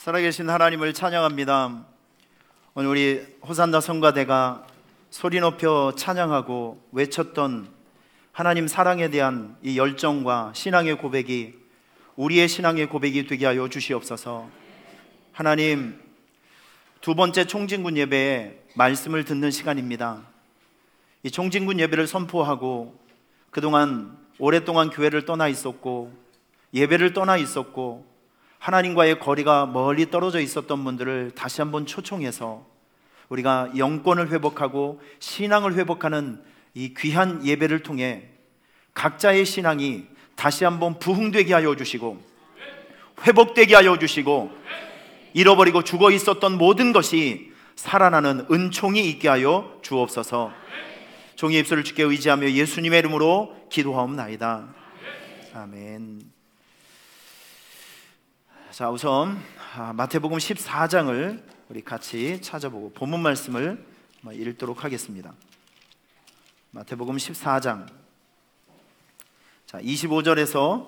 살아계신 하나님을 찬양합니다. 오늘 우리 호산나 성가대가 소리 높여 찬양하고 외쳤던 하나님 사랑에 대한 이 열정과 신앙의 고백이 우리의 신앙의 고백이 되게 하여 주시옵소서. 하나님, 두 번째 총진군 예배에 말씀을 듣는 시간입니다. 이 총진군 예배를 선포하고 그동안 오랫동안 교회를 떠나 있었고 예배를 떠나 있었고 하나님과의 거리가 멀리 떨어져 있었던 분들을 다시 한번 초청해서 우리가 영권을 회복하고 신앙을 회복하는 이 귀한 예배를 통해 각자의 신앙이 다시 한번 부흥되게 하여 주시고 회복되게 하여 주시고 잃어버리고 죽어 있었던 모든 것이 살아나는 은총이 있게 하여 주옵소서. 종의 입술을 주께 의지하며 예수님의 이름으로 기도하옵나이다. 아멘. 자, 우선 마태복음 14장을 우리 같이 찾아보고 본문 말씀을 읽도록 하겠습니다. 마태복음 14장 25절에서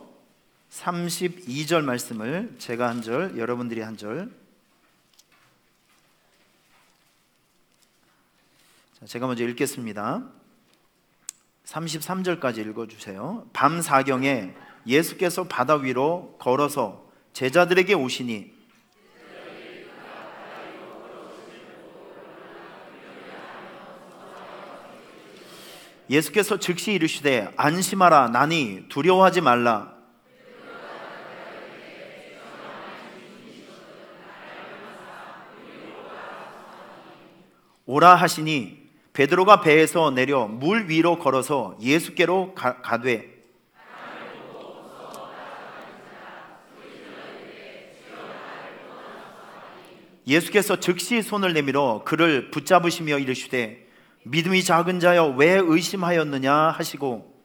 32절 말씀을 제가 한 절, 여러분들이 한 절. 제가 먼저 읽겠습니다. 33절까지 읽어주세요. 밤 사경에 예수께서 바다 위로 걸어서 제자들에게 오시니 예수께서 즉시 이르시되 안심하라 나니 두려워하지 말라. 오라 하시니 베드로가 배에서 내려 물 위로 걸어서 예수께로 가되 예수께서 즉시 손을 내밀어 그를 붙잡으시며 이르시되 믿음이 작은 자여 왜 의심하였느냐 하시고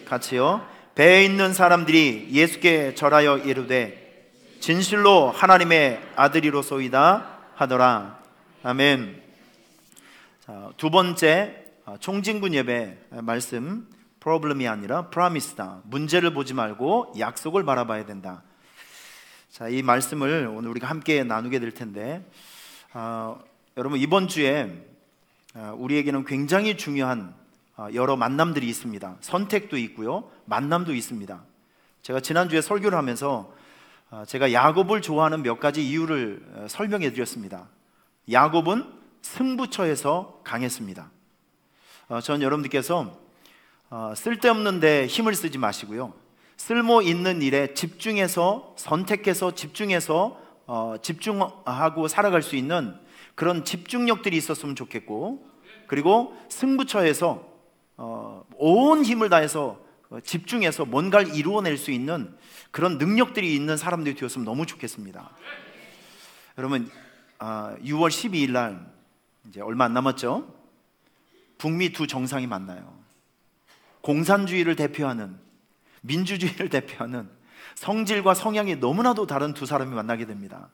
같이요. 배에 있는 사람들이 예수께 절하여 이르되 진실로 하나님의 아들이로소이다 하더라. 아멘. 자, 두 번째 총진군 예배 말씀, 프로블럼이 아니라 프라미스다. 문제를 보지 말고 약속을 바라봐야 된다. 자, 이 말씀을 오늘 우리가 함께 나누게 될 텐데 여러분, 이번 주에 우리에게는 굉장히 중요한 여러 만남들이 있습니다. 선택도 있고요, 만남도 있습니다. 제가 지난주에 설교를 하면서 제가 야곱을 좋아하는 몇 가지 이유를 설명해 드렸습니다. 야곱은 승부처에서 강했습니다. 전 여러분들께서 쓸데없는 데 힘을 쓰지 마시고요, 쓸모 있는 일에 집중해서 선택해서 집중해서 집중하고 살아갈 수 있는 그런 집중력들이 있었으면 좋겠고, 그리고 승부처에서 온 힘을 다해서 집중해서 뭔가를 이루어낼 수 있는 그런 능력들이 있는 사람들이 되었으면 너무 좋겠습니다. 여러분, 6월 12일 날 이제 얼마 안 남았죠? 북미 두 정상이 만나요. 공산주의를 대표하는, 민주주의를 대표하는 성질과 성향이 너무나도 다른 두 사람이 만나게 됩니다.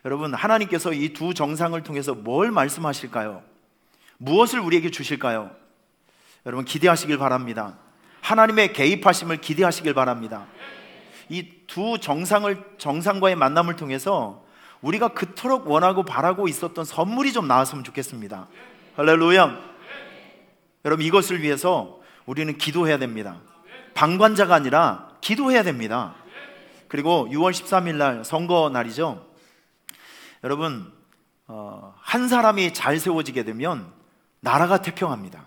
여러분, 하나님께서 이 두 정상을 통해서 뭘 말씀하실까요? 무엇을 우리에게 주실까요? 여러분, 기대하시길 바랍니다. 하나님의 개입하심을 기대하시길 바랍니다. 이 두 정상과의 만남을 통해서 우리가 그토록 원하고 바라고 있었던 선물이 좀 나왔으면 좋겠습니다. 할렐루야. 여러분, 이것을 위해서 우리는 기도해야 됩니다. 방관자가 아니라 기도해야 됩니다. 그리고 6월 13일 날 선거 날이죠. 여러분, 한 사람이 잘 세워지게 되면 나라가 태평합니다.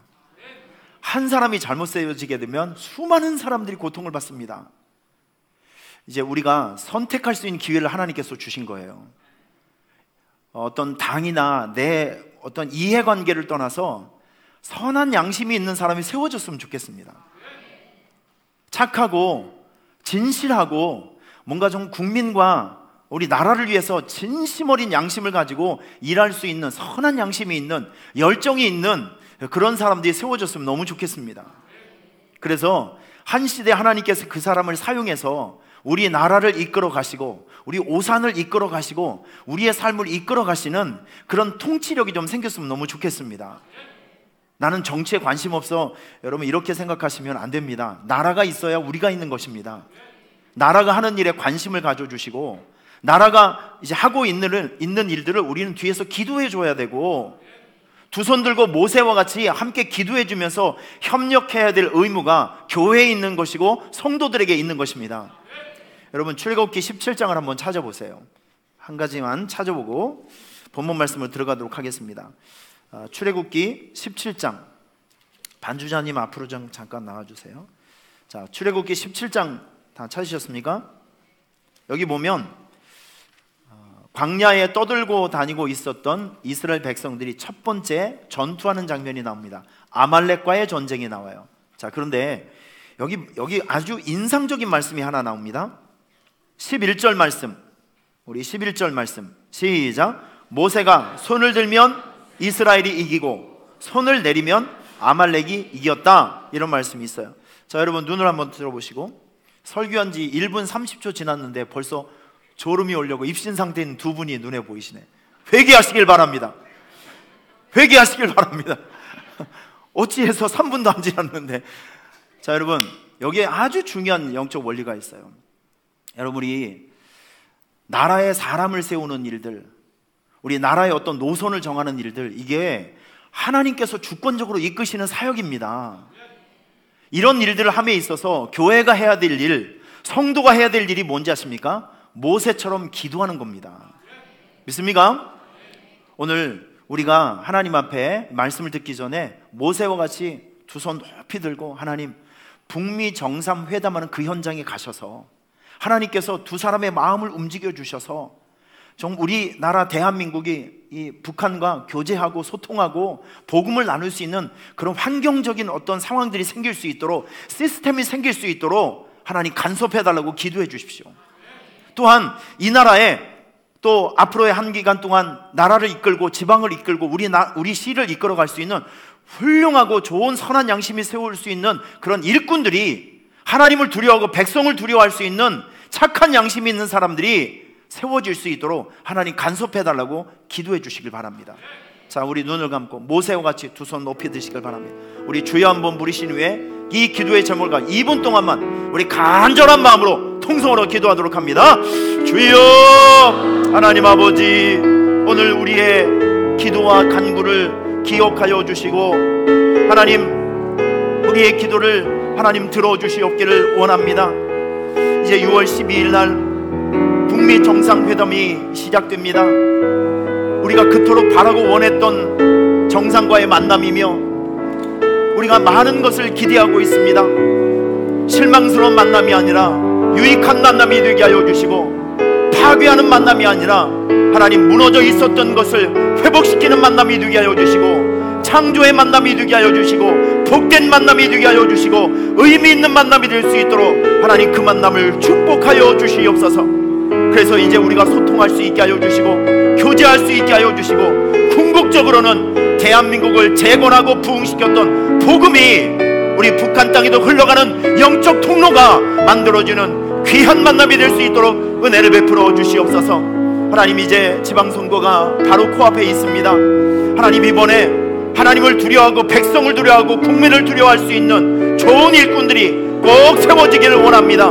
한 사람이 잘못 세워지게 되면 수많은 사람들이 고통을 받습니다. 이제 우리가 선택할 수 있는 기회를 하나님께서 주신 거예요. 어떤 당이나 내 어떤 이해관계를 떠나서 선한 양심이 있는 사람이 세워졌으면 좋겠습니다. 착하고 진실하고 뭔가 좀 국민과 우리 나라를 위해서 진심 어린 양심을 가지고 일할 수 있는 선한 양심이 있는, 열정이 있는 그런 사람들이 세워졌으면 너무 좋겠습니다. 그래서 한 시대 하나님께서 그 사람을 사용해서 우리 나라를 이끌어 가시고 우리 오산을 이끌어 가시고 우리의 삶을 이끌어 가시는 그런 통치력이 좀 생겼으면 너무 좋겠습니다. 나는 정치에 관심 없어, 여러분 이렇게 생각하시면 안 됩니다. 나라가 있어야 우리가 있는 것입니다. 나라가 하는 일에 관심을 가져주시고, 나라가 이제 하고 있는 일들을 우리는 뒤에서 기도해 줘야 되고, 두 손 들고 모세와 같이 함께 기도해 주면서 협력해야 될 의무가 교회에 있는 것이고 성도들에게 있는 것입니다. 여러분, 출애굽기 17장을 한번 찾아보세요. 한 가지만 찾아보고 본문 말씀을 들어가도록 하겠습니다. 출애굽기 17장, 반주자님 앞으로 좀 잠깐 나와주세요. 자, 출애굽기 17장 다 찾으셨습니까? 여기 보면 광야에 떠들고 다니고 있었던 이스라엘 백성들이 첫 번째 전투하는 장면이 나옵니다. 아말렉과의 전쟁이 나와요. 자, 그런데 여기 아주 인상적인 말씀이 하나 나옵니다. 11절 말씀, 우리 11절 말씀 시작. 모세가 손을 들면 이스라엘이 이기고 손을 내리면 아말렉이 이겼다, 이런 말씀이 있어요. 자, 여러분 눈을 한번 들어보시고, 설교한 지 1분 30초 지났는데 벌써 졸음이 오려고 입신 상태인 두 분이 눈에 보이시네. 회개하시길 바랍니다. 회개하시길 바랍니다. 어찌해서 3분도 안 지났는데. 자, 여러분, 여기에 아주 중요한 영적 원리가 있어요. 여러분이 나라에 사람을 세우는 일들, 우리 나라의 어떤 노선을 정하는 일들, 이게 하나님께서 주권적으로 이끄시는 사역입니다. 이런 일들을 함에 있어서 교회가 해야 될 일, 성도가 해야 될 일이 뭔지 아십니까? 모세처럼 기도하는 겁니다. 믿습니까? 오늘 우리가 하나님 앞에 말씀을 듣기 전에 모세와 같이 두 손 높이 들고, 하나님, 북미 정상회담하는 그 현장에 가셔서 하나님께서 두 사람의 마음을 움직여 주셔서 우리나라 대한민국이 이 북한과 교제하고 소통하고 복음을 나눌 수 있는 그런 환경적인 어떤 상황들이 생길 수 있도록, 시스템이 생길 수 있도록 하나님 간섭해 달라고 기도해 주십시오. 또한 이 나라에 또 앞으로의 한 기간 동안 나라를 이끌고 지방을 이끌고 우리 시를 이끌어 갈 수 있는 훌륭하고 좋은 선한 양심이 세울 수 있는 그런 일꾼들이, 하나님을 두려워하고 백성을 두려워할 수 있는 착한 양심이 있는 사람들이 세워질 수 있도록 하나님 간섭해 달라고 기도해 주시길 바랍니다. 자, 우리 눈을 감고 모세와 같이 두 손 높이 드시길 바랍니다. 우리 주여 한번 부르신 후에 이 기도의 제목과 2분 동안만 우리 간절한 마음으로 통성으로 기도하도록 합니다. 주여, 하나님 아버지, 오늘 우리의 기도와 간구를 기억하여 주시고, 하나님, 우리의 기도를 하나님 들어주시옵기를 원합니다. 이제 6월 12일 날 북미 정상회담이 시작됩니다. 우리가 그토록 바라고 원했던 정상과의 만남이며 우리가 많은 것을 기대하고 있습니다. 실망스러운 만남이 아니라 유익한 만남이 되게 하여 주시고, 파괴하는 만남이 아니라 하나님, 무너져 있었던 것을 회복시키는 만남이 되게 하여 주시고, 창조의 만남이 되게 하여 주시고, 복된 만남이 되게 하여 주시고, 의미 있는 만남이 될 수 있도록 하나님, 그 만남을 축복하여 주시옵소서. 그래서 이제 우리가 소통할 수 있게 하여 주시고, 교제할 수 있게 하여 주시고, 궁극적으로는 대한민국을 재건하고 부흥시켰던 복음이 우리 북한 땅에도 흘러가는 영적 통로가 만들어지는 귀한 만남이 될 수 있도록 은혜를 베풀어 주시옵소서. 하나님, 이제 지방선거가 바로 코앞에 있습니다. 하나님, 이번에 하나님을 두려워하고 백성을 두려워하고 국민을 두려워할 수 있는 좋은 일꾼들이 꼭 세워지기를 원합니다.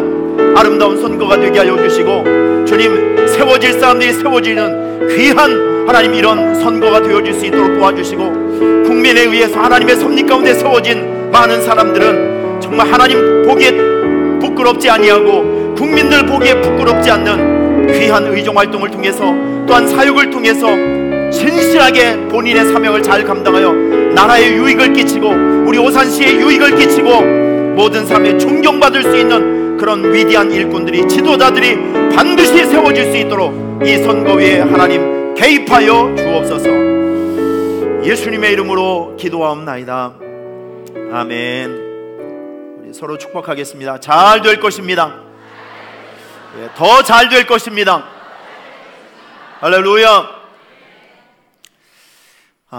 아름다운 선거가 되게 하여 주시고, 주님, 세워질 사람들이 세워지는 귀한 하나님, 이런 선거가 되어질 수 있도록 도와주시고, 국민에 의해서 하나님의 섭리 가운데 세워진 많은 사람들은 정말 하나님 보기에 부끄럽지 아니하고 국민들 보기에 부끄럽지 않는 귀한 의정활동을 통해서, 또한 사역을 통해서 신실하게 본인의 사명을 잘 감당하여 나라에 유익을 끼치고 우리 오산시에 유익을 끼치고 모든 사람의 존경받을 수 있는 그런 위대한 일꾼들이, 지도자들이 반드시 세워질 수 있도록 이 선거위에 하나님 개입하여 주옵소서. 예수님의 이름으로 기도하옵나이다. 아멘. 우리 서로 축복하겠습니다. 잘 될 것입니다. 더 잘 될 것입니다. 할렐루야.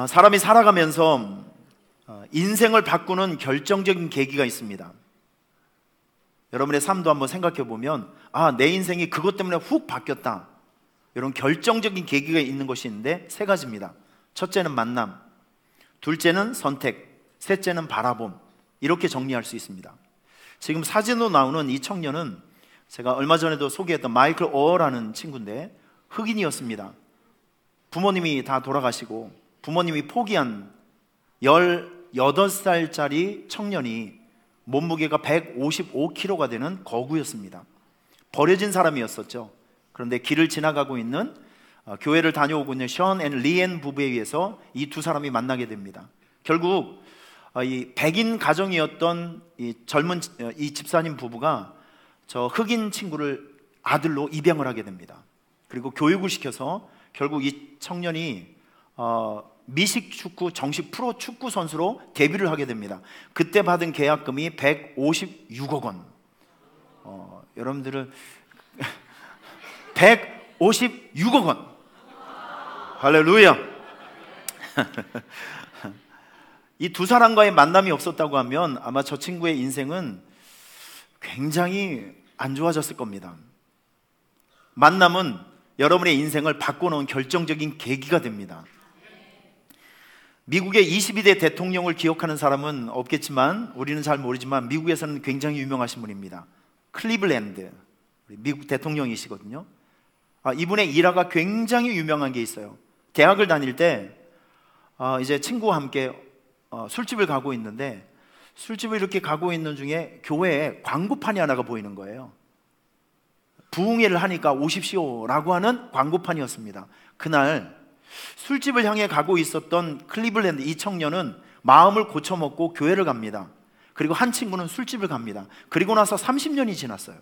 사람이 살아가면서 인생을 바꾸는 결정적인 계기가 있습니다. 여러분의 삶도 한번 생각해 보면, 내 인생이 그것 때문에 훅 바뀌었다, 이런 결정적인 계기가 있는 것이 있는데 세 가지입니다. 첫째는 만남, 둘째는 선택, 셋째는 바라봄, 이렇게 정리할 수 있습니다. 지금 사진으로 나오는 이 청년은 제가 얼마 전에도 소개했던 마이클 오어라는 친구인데 흑인이었습니다. 부모님이 다 돌아가시고 부모님이 포기한 18살짜리 청년이 몸무게가 155kg가 되는 거구였습니다. 버려진 사람이었었죠. 그런데 길을 지나가고 있는 교회를 다녀오고 있는 션 앤 리앤 부부에 의해서 이 두 사람이 만나게 됩니다. 결국 이 백인 가정이었던 이 젊은 이 집사님 부부가 저 흑인 친구를 아들로 입양을 하게 됩니다. 그리고 교육을 시켜서 결국 이 청년이 미식 축구 정식 프로 축구 선수로 데뷔를 하게 됩니다. 그때 받은 계약금이 156억 원. 여러분들은 156억 원. 할렐루야. 이 두 사람과의 만남이 없었다고 하면 아마 저 친구의 인생은 굉장히 안 좋아졌을 겁니다. 만남은 여러분의 인생을 바꿔놓은 결정적인 계기가 됩니다. 미국의 22대 대통령을 기억하는 사람은 없겠지만 우리는 잘 모르지만 미국에서는 굉장히 유명하신 분입니다. 클리블랜드 미국 대통령이시거든요. 이분의 일화가 굉장히 유명한 게 있어요. 대학을 다닐 때 이제 친구와 함께 술집을 가고 있는데 술집을 이렇게 가고 있는 중에 교회에 광고판이 하나가 보이는 거예요. 부흥회를 하니까 오십시오 라고 하는 광고판이었습니다. 그날 술집을 향해 가고 있었던 클리블랜드 이 청년은 마음을 고쳐먹고 교회를 갑니다. 그리고 한 친구는 술집을 갑니다. 그리고 나서 30년이 지났어요.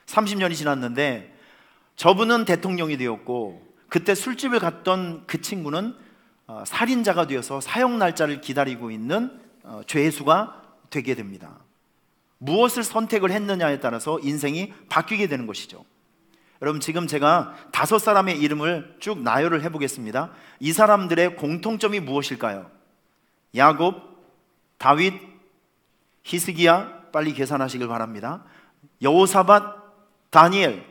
30년이 지났는데 저분은 대통령이 되었고 그때 술집을 갔던 그 친구는 살인자가 되어서 사형 날짜를 기다리고 있는 죄수가 되게 됩니다. 무엇을 선택을 했느냐에 따라서 인생이 바뀌게 되는 것이죠. 여러분 지금 제가 5사람의 이름을 쭉 나열을 해보겠습니다. 이 사람들의 공통점이 무엇일까요? 야곱, 다윗, 히스기야, 빨리 계산하시길 바랍니다. 여호사밧, 다니엘.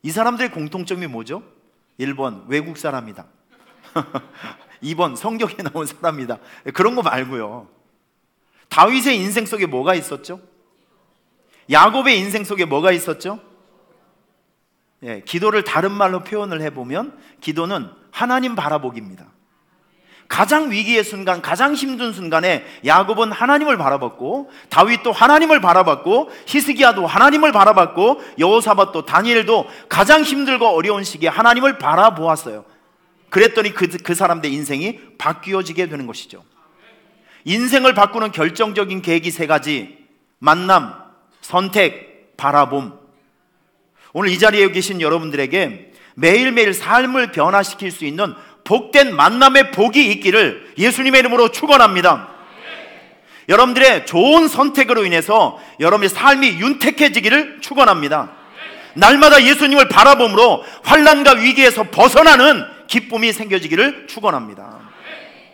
이 사람들의 공통점이 뭐죠? 1번 외국 사람이다. 2번 성경에 나온 사람이다. 그런 거 말고요. 다윗의 인생 속에 뭐가 있었죠? 야곱의 인생 속에 뭐가 있었죠? 기도를 다른 말로 표현을 해보면 기도는 하나님 바라보기입니다. 가장 위기의 순간, 가장 힘든 순간에 야곱은 하나님을 바라봤고 다윗도 하나님을 바라봤고 히스기야도 하나님을 바라봤고 여호사밧도 다니엘도 가장 힘들고 어려운 시기에 하나님을 바라보았어요. 그랬더니 그 사람들의 인생이 바뀌어지게 되는 것이죠. 인생을 바꾸는 결정적인 계기 3가지: 만남, 선택, 바라봄. 오늘 이 자리에 계신 여러분들에게 매일매일 삶을 변화시킬 수 있는 복된 만남의 복이 있기를 예수님의 이름으로 축원합니다. 여러분들의 좋은 선택으로 인해서 여러분의 삶이 윤택해지기를 축원합니다. 날마다 예수님을 바라봄으로 환난과 위기에서 벗어나는 기쁨이 생겨지기를 축원합니다.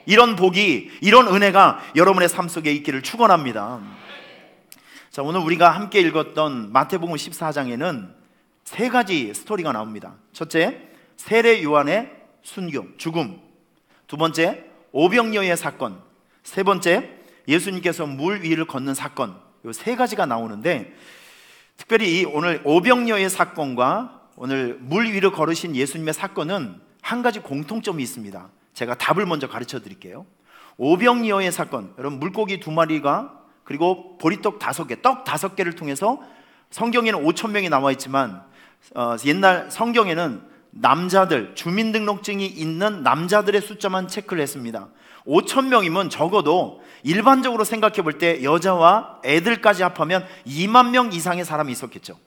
이런 복이, 이런 은혜가 여러분의 삶 속에 있기를 축원합니다. 자, 오늘 우리가 함께 읽었던 마태복음 14장에는 3가지 스토리가 나옵니다. 첫째, 세례 요한의 순교, 죽음. 2번째, 오병이어의 사건. 3번째, 예수님께서 물 위를 걷는 사건. 이 3가지가 나오는데 특별히 오늘 오병이어의 사건과 오늘 물 위를 걸으신 예수님의 사건은 한 가지 공통점이 있습니다. 제가 답을 먼저 가르쳐 드릴게요. 오병이어의 사건, 여러분 물고기 2마리가 그리고 보리떡 5개, 떡 5개를 통해서 성경에는 5,000명이 나와 있지만 옛날 성경에는 남자들, 주민등록증이 있는 남자들의 숫자만 체크를 했습니다. 5,000명이면 적어도 일반적으로 생각해 볼 때 여자와 애들까지 합하면 2만 명 이상의 사람이 있었겠죠.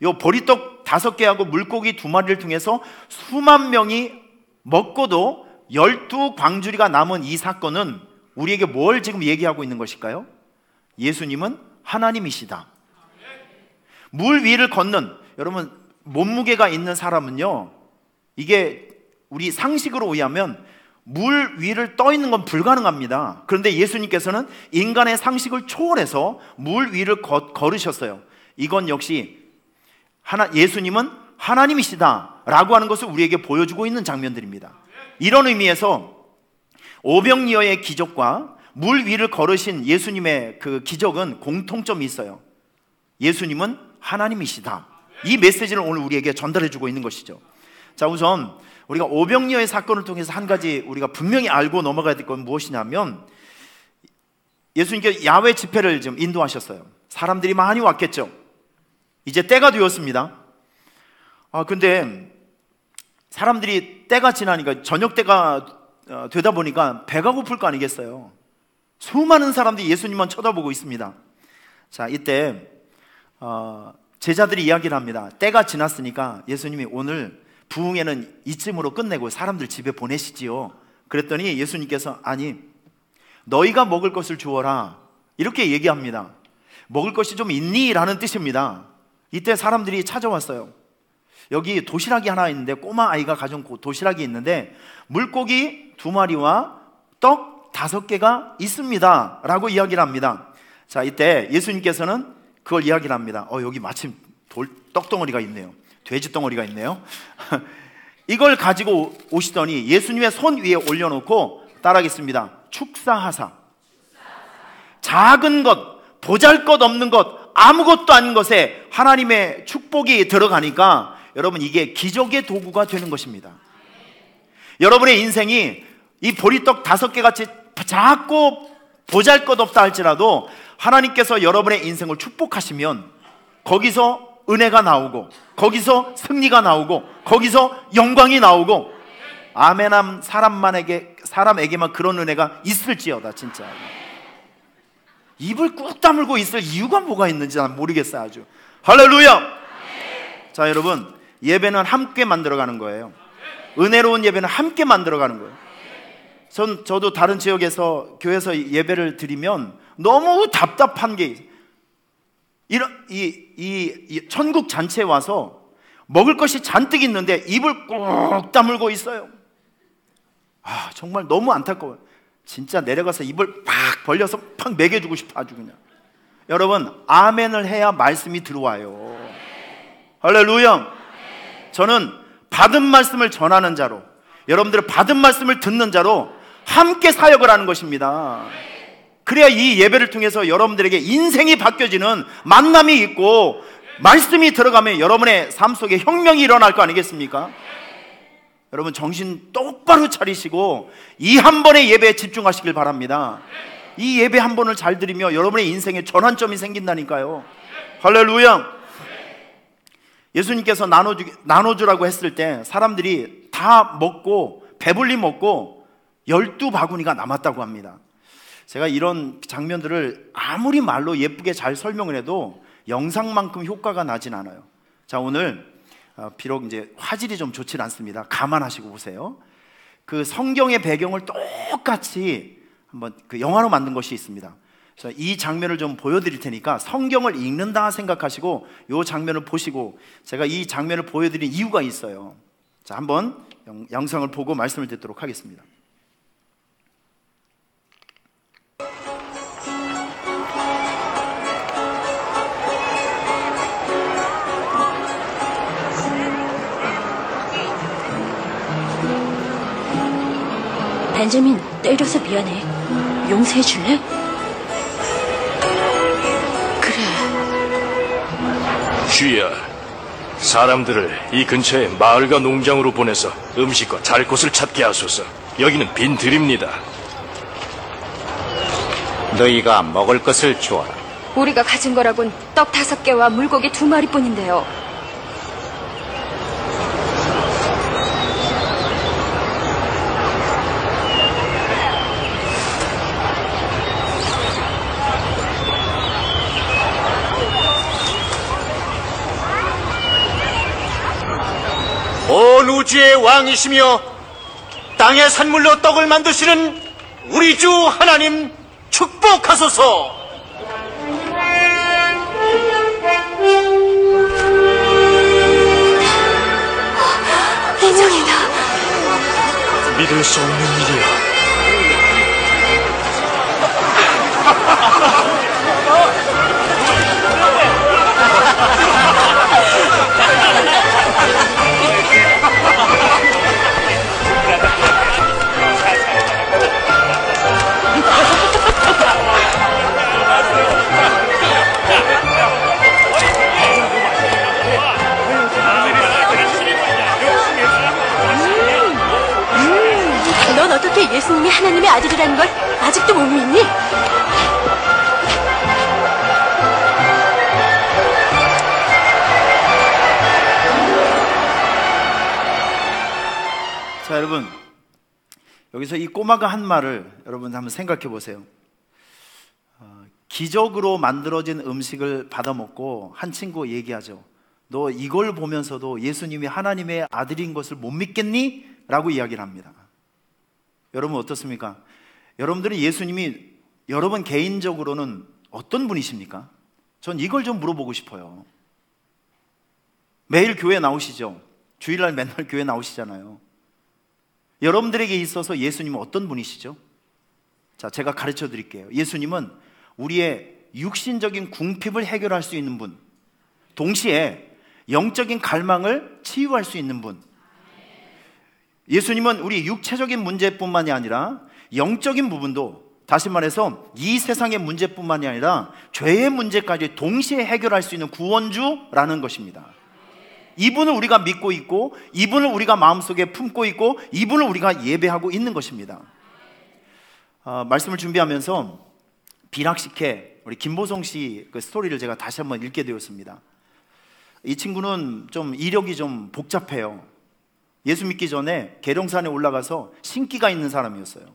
요 보리떡 5개하고 물고기 2마리를 통해서 수만 명이 먹고도 12광주리가 남은 이 사건은 우리에게 뭘 지금 얘기하고 있는 것일까요? 예수님은 하나님이시다. 물 위를 걷는, 여러분 몸무게가 있는 사람은요, 이게 우리 상식으로 의하면 물 위를 떠 있는 건 불가능합니다. 그런데 예수님께서는 인간의 상식을 초월해서 물 위를 걸으셨어요. 이건 역시 예수님은 하나님이시다 라고 하는 것을 우리에게 보여주고 있는 장면들입니다. 이런 의미에서 오병이어의 기적과 물 위를 걸으신 예수님의 그 기적은 공통점이 있어요. 예수님은 하나님이시다. 이 메시지를 오늘 우리에게 전달해 주고 있는 것이죠. 자, 우선 우리가 오병이어의 사건을 통해서 한 가지 우리가 분명히 알고 넘어가야 될 건 무엇이냐면, 예수님께 야외 집회를 좀 인도하셨어요. 사람들이 많이 왔겠죠. 이제 때가 되었습니다. 근데 사람들이 때가 지나니까, 저녁 때가 되다 보니까 배가 고플 거 아니겠어요. 수많은 사람들이 예수님만 쳐다보고 있습니다. 자, 이때 제자들이 이야기를 합니다. 때가 지났으니까 예수님이 오늘 부흥회는 이쯤으로 끝내고 사람들 집에 보내시지요. 그랬더니 예수님께서 아니, 너희가 먹을 것을 주어라, 이렇게 얘기합니다. 먹을 것이 좀 있니? 라는 뜻입니다. 이때 사람들이 찾아왔어요. 여기 도시락이 하나 있는데, 꼬마 아이가 가져온 도시락이 있는데 물고기 2마리와 떡 5개가 있습니다 라고 이야기를 합니다. 자, 이때 예수님께서는 그걸 이야기를 합니다. 여기 마침 떡덩어리가 있네요. 돼지 덩어리가 있네요. 이걸 가지고 오시더니 예수님의 손 위에 올려놓고 따라하겠습니다. 축사하사, 작은 것, 보잘것없는 것, 아무것도 아닌 것에 하나님의 축복이 들어가니까 여러분, 이게 기적의 도구가 되는 것입니다. 여러분의 인생이 이 보리떡 5개 같이 작고 보잘것없다 할지라도 하나님께서 여러분의 인생을 축복하시면 거기서 은혜가 나오고, 거기서 승리가 나오고, 거기서 영광이 나오고, 아멘함 사람에게만 그런 은혜가 있을지어다. 진짜 입을 꾹 다물고 있을 이유가 뭐가 있는지 난 모르겠어요. 아주 할렐루야. 자, 여러분, 예배는 함께 만들어가는 거예요. 은혜로운 예배는 함께 만들어가는 거예요. 저도 다른 지역에서 교회에서 예배를 드리면 너무 답답한 게 있어요. 이 천국 잔치에 와서 먹을 것이 잔뜩 있는데 입을 꾹 다물고 있어요. 정말 너무 안타까워요. 진짜 내려가서 입을 팍 벌려서 팍 먹여주고 싶어, 아주 그냥. 여러분, 아멘을 해야 말씀이 들어와요. 할렐루야. 저는 받은 말씀을 전하는 자로, 여러분들의 받은 말씀을 듣는 자로 함께 사역을 하는 것입니다. 그래야 이 예배를 통해서 여러분들에게 인생이 바뀌어지는 만남이 있고, 말씀이 들어가면 여러분의 삶 속에 혁명이 일어날 거 아니겠습니까? 여러분, 정신 똑바로 차리시고 이 한 번의 예배에 집중하시길 바랍니다. 이 예배 한 번을 잘 드리며 여러분의 인생에 전환점이 생긴다니까요. 할렐루야. 예수님께서 나눠주라고 했을 때 사람들이 다 먹고, 배불리 먹고 12바구니가 남았다고 합니다. 제가 이런 장면들을 아무리 말로 예쁘게 잘 설명을 해도 영상만큼 효과가 나진 않아요. 자, 오늘 비록 이제 화질이 좀 좋진 않습니다. 감안하시고 보세요. 그 성경의 배경을 똑같이 한번 그 영화로 만든 것이 있습니다. 그래서 이 장면을 좀 보여드릴 테니까 성경을 읽는다 생각하시고 이 장면을 보시고, 제가 이 장면을 보여드린 이유가 있어요. 자, 한번 영상을 보고 말씀을 듣도록 하겠습니다. 벤자민, 때려서 미안해. 용서해 줄래? 그래. 주여, 사람들을 이 근처에 마을과 농장으로 보내서 음식과 잘 곳을 찾게 하소서. 여기는 빈 들입니다. 너희가 먹을 것을 주어라. 우리가 가진 거라곤 떡 5개와 물고기 2마리뿐인데요. 온 우주의 왕이시며 땅의 산물로 떡을 만드시는 우리 주 하나님 축복하소서. 인정이다. 믿을 수 없는 일이야. 아직도 못 믿니? 자, 여러분, 여기서 이 꼬마가 한 말을 여러분 한번 생각해 보세요. 기적으로 만들어진 음식을 받아 먹고 한 친구 얘기하죠. 너 이걸 보면서도 예수님이 하나님의 아들인 것을 못 믿겠니? 라고 이야기를 합니다. 여러분 어떻습니까? 여러분들이 예수님이 여러분 개인적으로는 어떤 분이십니까? 전 이걸 좀 물어보고 싶어요. 매일 교회 나오시죠? 주일날 맨날 교회 나오시잖아요. 여러분들에게 있어서 예수님은 어떤 분이시죠? 자, 제가 가르쳐 드릴게요. 예수님은 우리의 육신적인 궁핍을 해결할 수 있는 분, 동시에 영적인 갈망을 치유할 수 있는 분. 예수님은 우리 육체적인 문제뿐만이 아니라 영적인 부분도, 다시 말해서 이 세상의 문제뿐만이 아니라 죄의 문제까지 동시에 해결할 수 있는 구원주라는 것입니다. 이분을 우리가 믿고 있고, 이분을 우리가 마음속에 품고 있고, 이분을 우리가 예배하고 있는 것입니다. 말씀을 준비하면서 비락식회 우리 김보성 씨 그 스토리를 제가 다시 한번 읽게 되었습니다. 이 친구는 좀 이력이 좀 복잡해요. 예수 믿기 전에 계룡산에 올라가서 신기가 있는 사람이었어요.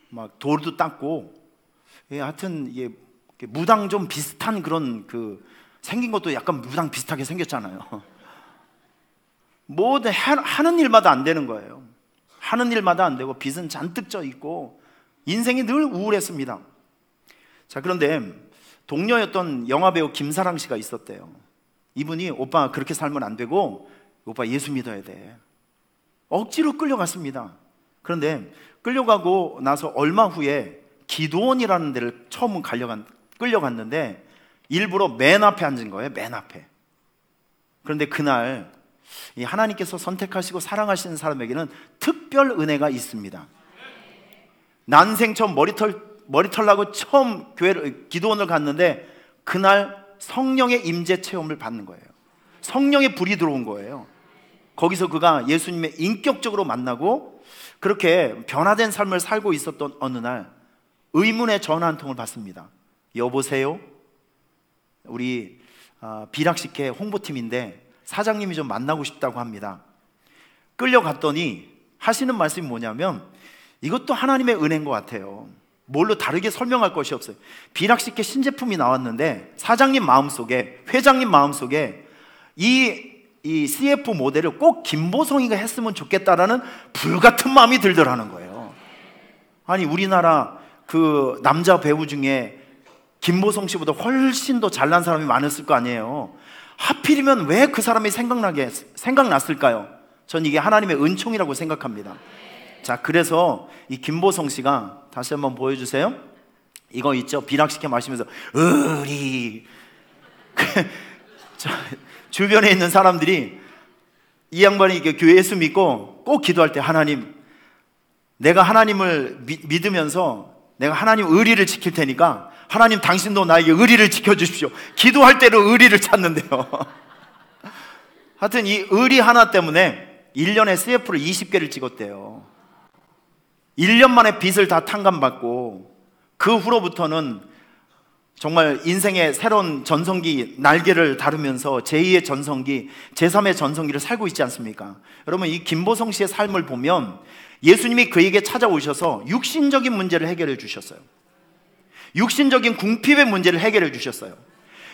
막 돌도 닦고, 하여튼 무당 좀 비슷한 그런 생긴 것도 약간 무당 비슷하게 생겼잖아요. 뭐든 하는 일마다 안 되는 거예요. 하는 일마다 안 되고 빚은 잔뜩 져 있고 인생이 늘 우울했습니다. 자, 그런데 동료였던 영화배우 김사랑 씨가 있었대요. 이분이 오빠 그렇게 살면 안 되고 오빠 예수 믿어야 돼. 억지로 끌려갔습니다. 그런데 끌려가고 나서 얼마 후에 기도원이라는 데를 처음 끌려갔는데 일부러 맨 앞에 앉은 거예요. 맨 앞에. 그런데 그날 이 하나님께서 선택하시고 사랑하시는 사람에게는 특별 은혜가 있습니다. 난생 처음 머리털 나고 처음 기도원을 갔는데 그날 성령의 임재 체험을 받는 거예요. 성령의 불이 들어온 거예요. 거기서 그가 예수님의 인격적으로 만나고 그렇게 변화된 삶을 살고 있었던 어느 날 의문의 전화 한 통을 받습니다. 여보세요? 우리 비락식회 홍보팀인데 사장님이 좀 만나고 싶다고 합니다. 끌려갔더니 하시는 말씀이 뭐냐면, 이것도 하나님의 은혜인 것 같아요. 뭘로 다르게 설명할 것이 없어요. 비락식회 신제품이 나왔는데 사장님 마음속에, 회장님 마음속에 이 CF 모델을 꼭 김보성이가 했으면 좋겠다라는 불같은 마음이 들더라는 거예요. 아니, 우리나라 그 남자 배우 중에 김보성 씨보다 훨씬 더 잘난 사람이 많았을 거 아니에요. 하필이면 왜 그 사람이 생각났을까요? 전 이게 하나님의 은총이라고 생각합니다. 자, 그래서 이 김보성 씨가 다시 한번 보여주세요. 이거 있죠? 비락식회 마시면서 으리 주변에 있는 사람들이 이 양반이 교회 예수 믿고 꼭 기도할 때, 하나님, 내가 하나님을 믿으면서 내가 하나님 의리를 지킬 테니까 하나님 당신도 나에게 의리를 지켜주십시오. 기도할 때로 의리를 찾는데요. 하여튼 이 의리 하나 때문에 1년에 CF를 20개를 찍었대요. 1년 만에 빚을 다 탕감받고 그 후로부터는 정말 인생의 새로운 전성기 날개를 다루면서 제2의 전성기, 제3의 전성기를 살고 있지 않습니까? 여러분, 이 김보성 씨의 삶을 보면 예수님이 그에게 찾아오셔서 육신적인 문제를 해결해 주셨어요. 육신적인 궁핍의 문제를 해결해 주셨어요.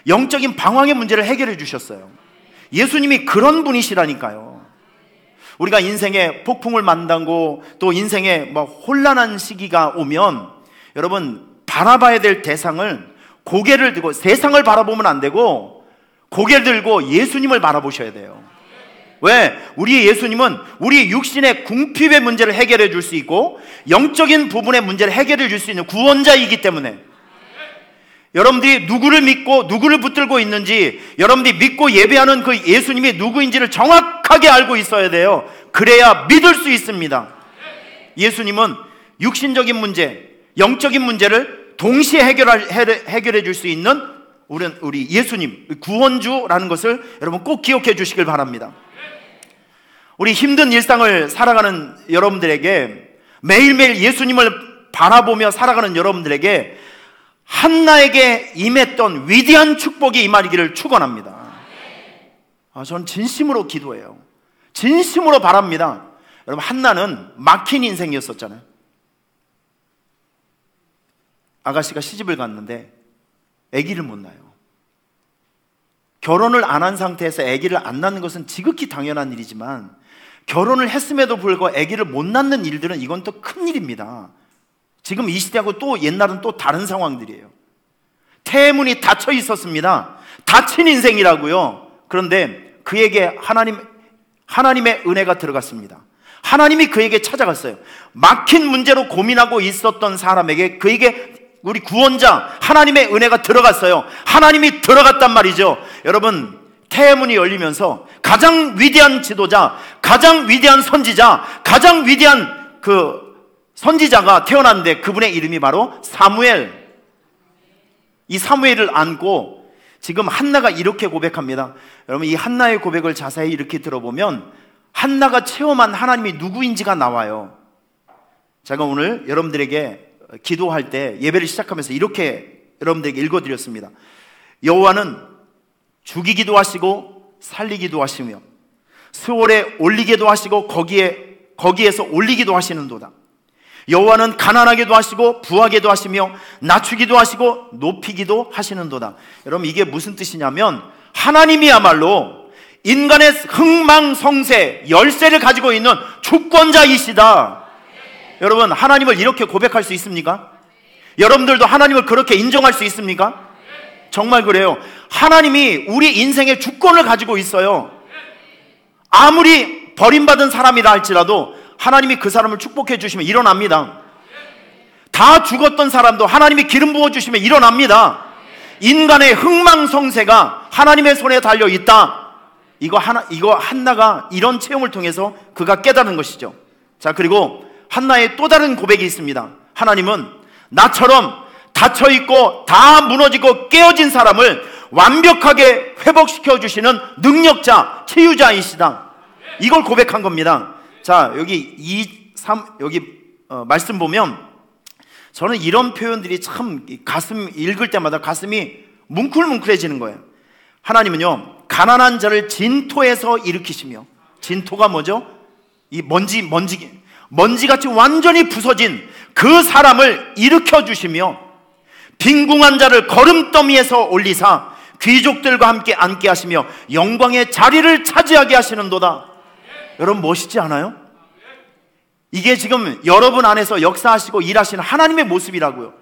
영적인 방황의 문제를 해결해 주셨어요. 예수님이 그런 분이시라니까요. 우리가 인생에 폭풍을 만나고 또 인생에 혼란한 시기가 오면 여러분, 바라봐야 될 대상을 고개를 들고, 세상을 바라보면 안 되고 고개를 들고 예수님을 바라보셔야 돼요. 왜? 우리 예수님은 우리 육신의 궁핍의 문제를 해결해 줄 수 있고 영적인 부분의 문제를 해결해 줄 수 있는 구원자이기 때문에 여러분들이 누구를 믿고 누구를 붙들고 있는지, 여러분들이 믿고 예배하는 그 예수님이 누구인지를 정확하게 알고 있어야 돼요. 그래야 믿을 수 있습니다. 예수님은 육신적인 문제, 영적인 문제를 동시에 해결해 줄 수 있는 우리 예수님, 구원주라는 것을 여러분 꼭 기억해 주시길 바랍니다. 우리 힘든 일상을 살아가는 여러분들에게 매일매일 예수님을 바라보며 살아가는 여러분들에게 한나에게 임했던 위대한 축복이 임하기를 축원합니다. 저는 진심으로 기도해요. 진심으로 바랍니다. 여러분, 한나는 막힌 인생이었었잖아요. 아가씨가 시집을 갔는데 아기를 못 낳아요. 결혼을 안 한 상태에서 아기를 안 낳는 것은 지극히 당연한 일이지만 결혼을 했음에도 불구하고 아기를 못 낳는 일들은 이건 또 큰일입니다. 지금 이 시대하고 또 옛날은 또 다른 상황들이에요. 태문이 닫혀 있었습니다. 닫힌 인생이라고요. 그런데 그에게 하나님의 은혜가 들어갔습니다. 하나님이 그에게 찾아갔어요. 막힌 문제로 고민하고 있었던 사람에게 그에게 우리 구원자 하나님의 은혜가 들어갔어요. 하나님이 들어갔단 말이죠. 여러분, 태문이 열리면서 가장 위대한 지도자, 가장 위대한 선지자, 가장 위대한 그 선지자가 태어났는데 그분의 이름이 바로 사무엘. 이 사무엘을 안고 지금 한나가 이렇게 고백합니다. 여러분, 이 한나의 고백을 자세히 이렇게 들어보면 한나가 체험한 하나님이 누구인지가 나와요. 제가 오늘 여러분들에게 기도할 때 예배를 시작하면서 이렇게 여러분들에게 읽어드렸습니다. 여호와는 죽이기도 하시고 살리기도 하시며 스월에 올리기도 하시고 거기에서 올리기도 하시는도다. 여호와는 가난하게도 하시고 부하게도 하시며 낮추기도 하시고 높이기도 하시는도다. 여러분, 이게 무슨 뜻이냐면 하나님이야말로 인간의 흥망성쇠 열쇠를 가지고 있는 주권자이시다. 여러분, 하나님을 이렇게 고백할 수 있습니까? 여러분들도 하나님을 그렇게 인정할 수 있습니까? 정말 그래요. 하나님이 우리 인생의 주권을 가지고 있어요. 아무리 버림받은 사람이라 할지라도 하나님이 그 사람을 축복해 주시면 일어납니다. 다 죽었던 사람도 하나님이 기름 부어 주시면 일어납니다. 인간의 흥망성쇠가 하나님의 손에 달려 있다. 이거 한나가 이런 체험을 통해서 그가 깨달은 것이죠. 자, 그리고 한나의 또 다른 고백이 있습니다. 하나님은 나처럼 닫혀있고 다 무너지고 깨어진 사람을 완벽하게 회복시켜 주시는 능력자, 치유자이시다. 이걸 고백한 겁니다. 자, 여기 말씀 보면 저는 이런 표현들이 참 읽을 때마다 가슴이 뭉클뭉클해지는 거예요. 하나님은요, 가난한 자를 진토에서 일으키시며, 진토가 뭐죠? 이 먼지같이 완전히 부서진 그 사람을 일으켜 주시며 빈궁한 자를 거름더미에서 올리사 귀족들과 함께 앉게 하시며 영광의 자리를 차지하게 하시는도다. 여러분, 멋있지 않아요? 이게 지금 여러분 안에서 역사하시고 일하시는 하나님의 모습이라고요.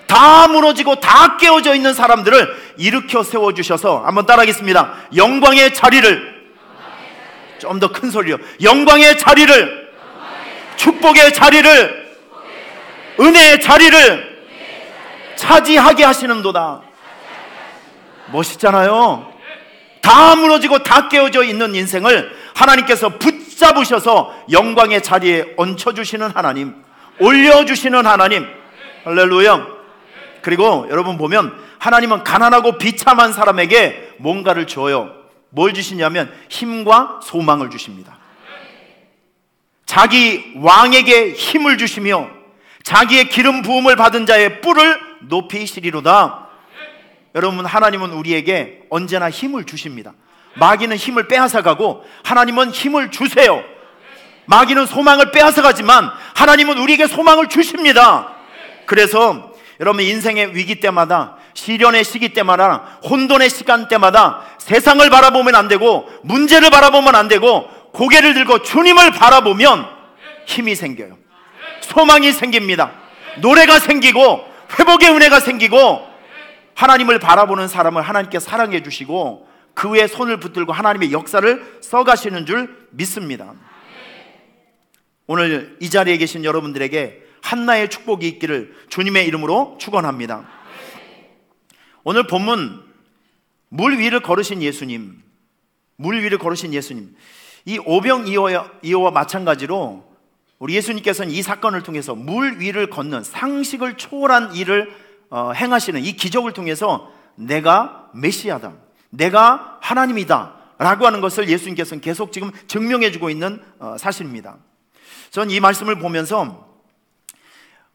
다 무너지고 다 깨어져 있는 사람들을 일으켜 세워주셔서, 한번 따라하겠습니다. 영광의 자리를, 좀 더 큰 소리로, 영광의 자리를, 축복의 자리를, 은혜의 자리를 차지하게 하시는도다. 멋있잖아요. 다 무너지고 다 깨어져 있는 인생을 하나님께서 붙잡으셔서 영광의 자리에 얹혀주시는 하나님, 올려주시는 하나님. 할렐루야. 그리고 여러분 보면 하나님은 가난하고 비참한 사람에게 뭔가를 줘요. 뭘 주시냐면 힘과 소망을 주십니다. 자기 왕에게 힘을 주시며 자기의 기름 부음을 받은 자의 뿔을 높이시리로다. 여러분, 하나님은 우리에게 언제나 힘을 주십니다. 마귀는 힘을 빼앗아가고 하나님은 힘을 주세요. 마귀는 소망을 빼앗아가지만 하나님은 우리에게 소망을 주십니다. 그래서 여러분, 인생의 위기 때마다, 시련의 시기 때마다, 혼돈의 시간 때마다 세상을 바라보면 안 되고 문제를 바라보면 안 되고 고개를 들고 주님을 바라보면 힘이 생겨요. 소망이 생깁니다. 노래가 생기고 회복의 은혜가 생기고 하나님을 바라보는 사람을 하나님께 사랑해 주시고 그 위에 손을 붙들고 하나님의 역사를 써가시는 줄 믿습니다. 오늘 이 자리에 계신 여러분들에게 한나의 축복이 있기를 주님의 이름으로 축원합니다. 오늘 본문, 물 위를 걸으신 예수님, 물 위를 걸으신 예수님, 이 오병이어와 마찬가지로 우리 예수님께서는 이 사건을 통해서 물 위를 걷는 상식을 초월한 일을 행하시는 이 기적을 통해서 내가 메시아다, 내가 하나님이다 라고 하는 것을 예수님께서는 계속 지금 증명해주고 있는 사실입니다. 전 이 말씀을 보면서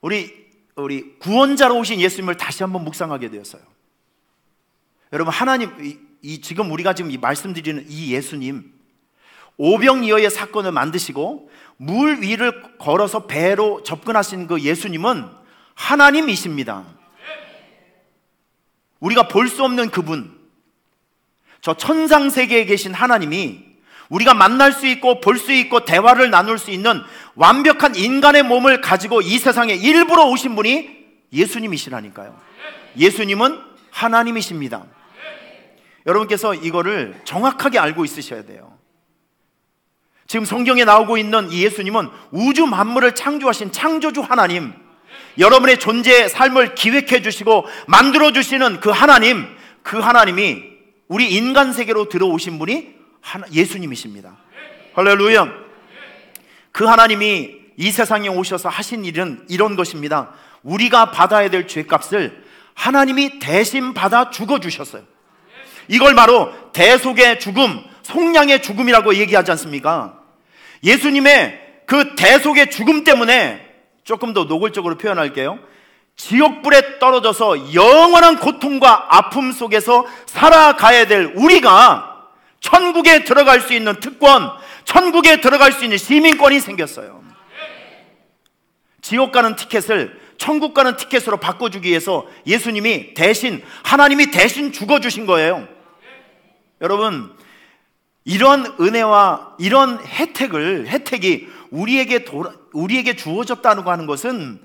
우리 우리 구원자로 오신 예수님을 다시 한번 묵상하게 되었어요. 여러분, 하나님, 지금 우리가 지금 말씀드리는 이 예수님, 오병이어의 사건을 만드시고 물 위를 걸어서 배로 접근하신 그 예수님은 하나님이십니다. 우리가 볼 수 없는 그분, 저 천상세계에 계신 하나님이 우리가 만날 수 있고 볼 수 있고 대화를 나눌 수 있는 완벽한 인간의 몸을 가지고 이 세상에 일부러 오신 분이 예수님이시라니까요. 예수님은 하나님이십니다. 여러분께서 이거를 정확하게 알고 있으셔야 돼요. 지금 성경에 나오고 있는 이 예수님은 우주 만물을 창조하신 창조주 하나님, 여러분의 존재의 삶을 기획해 주시고 만들어 주시는 그 하나님, 그 하나님이 우리 인간 세계로 들어오신 분이 예수님이십니다. 할렐루야. 그 하나님이 이 세상에 오셔서 하신 일은 이런 것입니다. 우리가 받아야 될 죄값을 하나님이 대신 받아 죽어주셨어요. 이걸 바로 대속의 죽음, 속량의 죽음이라고 얘기하지 않습니까? 예수님의 그 대속의 죽음 때문에, 조금 더 노골적으로 표현할게요, 지옥불에 떨어져서 영원한 고통과 아픔 속에서 살아가야 될 우리가 천국에 들어갈 수 있는 특권, 천국에 들어갈 수 있는 시민권이 생겼어요. 지옥 가는 티켓을 천국 가는 티켓으로 바꿔주기 위해서 예수님이 대신, 하나님이 대신 죽어주신 거예요. 여러분, 이런 은혜와 이런 혜택이 우리에게 주어졌다는 거 하는 것은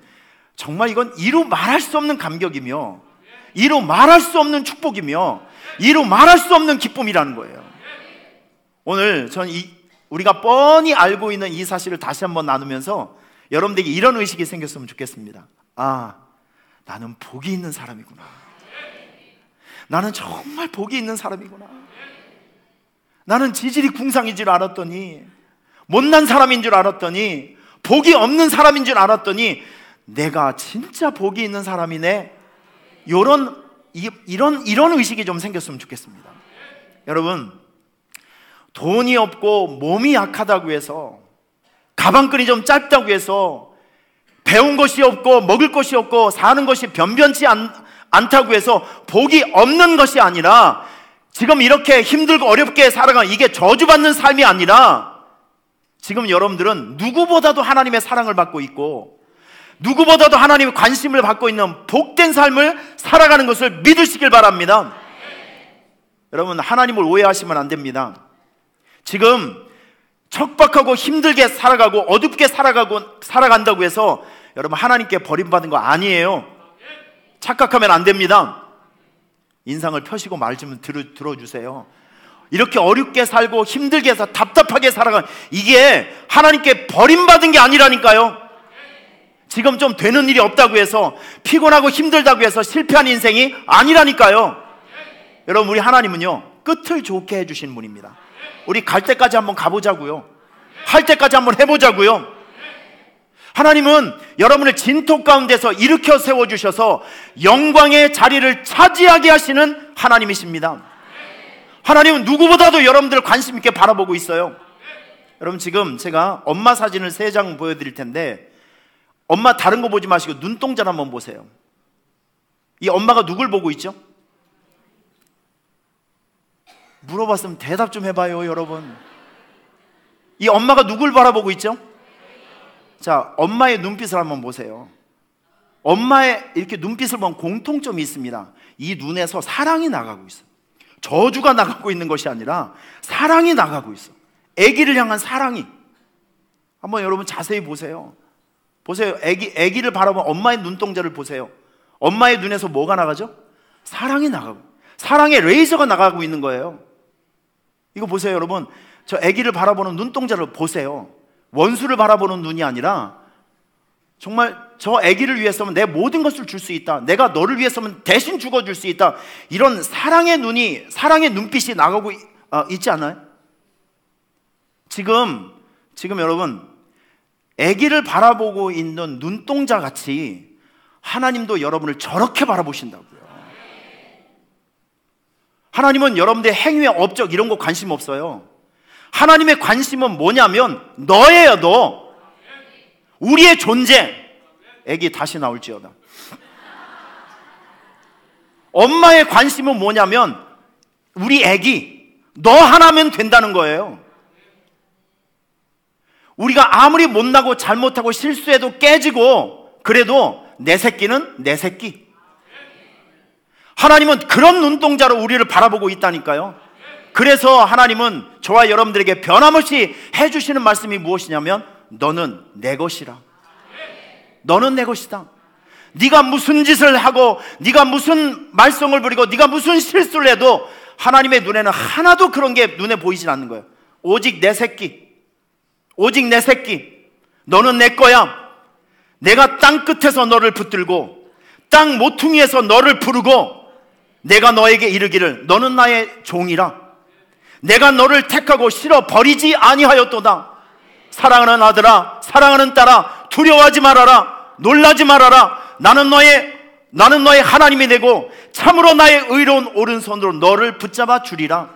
정말 이건 이루 말할 수 없는 감격이며, 이루 말할 수 없는 축복이며, 이루 말할 수 없는 기쁨이라는 거예요. 오늘 전 우리가 뻔히 알고 있는 이 사실을 다시 한번 나누면서 여러분들에게 이런 의식이 생겼으면 좋겠습니다. 아, 나는 복이 있는 사람이구나. 나는 정말 복이 있는 사람이구나. 나는 지질이 궁상인 줄 알았더니, 못난 사람인 줄 알았더니, 복이 없는 사람인 줄 알았더니 내가 진짜 복이 있는 사람이네. 이런 의식이 좀 생겼으면 좋겠습니다. 여러분, 돈이 없고 몸이 약하다고 해서, 가방끈이 좀 짧다고 해서, 배운 것이 없고 먹을 것이 없고 사는 것이 변변치 않다고 해서 복이 없는 것이 아니라, 지금 이렇게 힘들고 어렵게 살아가는 이게 저주받는 삶이 아니라, 지금 여러분들은 누구보다도 하나님의 사랑을 받고 있고 누구보다도 하나님의 관심을 받고 있는 복된 삶을 살아가는 것을 믿으시길 바랍니다. 여러분, 하나님을 오해하시면 안 됩니다. 지금 척박하고 힘들게 살아가고 어둡게 살아간다고 해서 여러분 하나님께 버림받은 거 아니에요. 착각하면 안 됩니다. 인상을 펴시고 말 좀 들어주세요. 이렇게 어렵게 살고 힘들게 해서 답답하게 살아간, 이게 하나님께 버림받은 게 아니라니까요. 지금 좀 되는 일이 없다고 해서, 피곤하고 힘들다고 해서 실패한 인생이 아니라니까요. 여러분, 우리 하나님은요, 끝을 좋게 해주신 분입니다. 우리 갈 때까지 한번 가보자고요. 할 때까지 한번 해보자고요. 하나님은 여러분을 진토 가운데서 일으켜 세워주셔서 영광의 자리를 차지하게 하시는 하나님이십니다. 하나님은 누구보다도 여러분들을 관심 있게 바라보고 있어요. 여러분, 지금 제가 엄마 사진을 3장 보여드릴 텐데, 엄마 다른 거 보지 마시고 눈동자를 한번 보세요. 이 엄마가 누굴 보고 있죠? 물어봤으면 대답 좀 해봐요, 여러분. 이 엄마가 누굴 바라보고 있죠? 자, 엄마의 눈빛을 한번 보세요. 엄마의 이렇게 눈빛을 보면 공통점이 있습니다. 이 눈에서 사랑이 나가고 있어요. 저주가 나가고 있는 것이 아니라 사랑이 나가고 있어. 아기를 향한 사랑이. 한번 여러분 자세히 보세요. 보세요. 아기를 바라보면 엄마의 눈동자를 보세요. 엄마의 눈에서 뭐가 나가죠? 사랑이 나가고, 사랑의 레이저가 나가고 있는 거예요. 이거 보세요, 여러분. 저 아기를 바라보는 눈동자를 보세요. 원수를 바라보는 눈이 아니라, 정말 저 아기를 위해서면 내 모든 것을 줄 수 있다, 내가 너를 위해서면 대신 죽어줄 수 있다, 이런 사랑의 눈이, 사랑의 눈빛이 나가고 있지 않아요? 지금 여러분, 아기를 바라보고 있는 눈동자 같이 하나님도 여러분을 저렇게 바라보신다고요. 하나님은 여러분들의 행위의 업적 이런 거 관심 없어요. 하나님의 관심은 뭐냐면 너예요, 너. 우리의 존재. 애기 다시 나올지어다. 엄마의 관심은 뭐냐면 우리 애기 너 하나면 된다는 거예요. 우리가 아무리 못나고 잘못하고 실수해도 깨지고 그래도 내 새끼는 내 새끼. 하나님은 그런 눈동자로 우리를 바라보고 있다니까요. 그래서 하나님은 저와 여러분들에게 변함없이 해주시는 말씀이 무엇이냐면 너는 내 것이라. 너는 내 것이다. 네가 무슨 짓을 하고 네가 무슨 말썽을 부리고 네가 무슨 실수를 해도 하나님의 눈에는 하나도 그런 게 눈에 보이질 않는 거예요. 오직 내 새끼, 오직 내 새끼, 너는 내 거야. 내가 땅 끝에서 너를 붙들고 땅 모퉁이에서 너를 부르고 내가 너에게 이르기를 너는 나의 종이라. 내가 너를 택하고 실어 버리지 아니하였도다. 사랑하는 아들아, 사랑하는 딸아, 두려워하지 말아라. 놀라지 말아라. 나는 너의 하나님이 되고 참으로 나의 의로운 오른손으로 너를 붙잡아 주리라.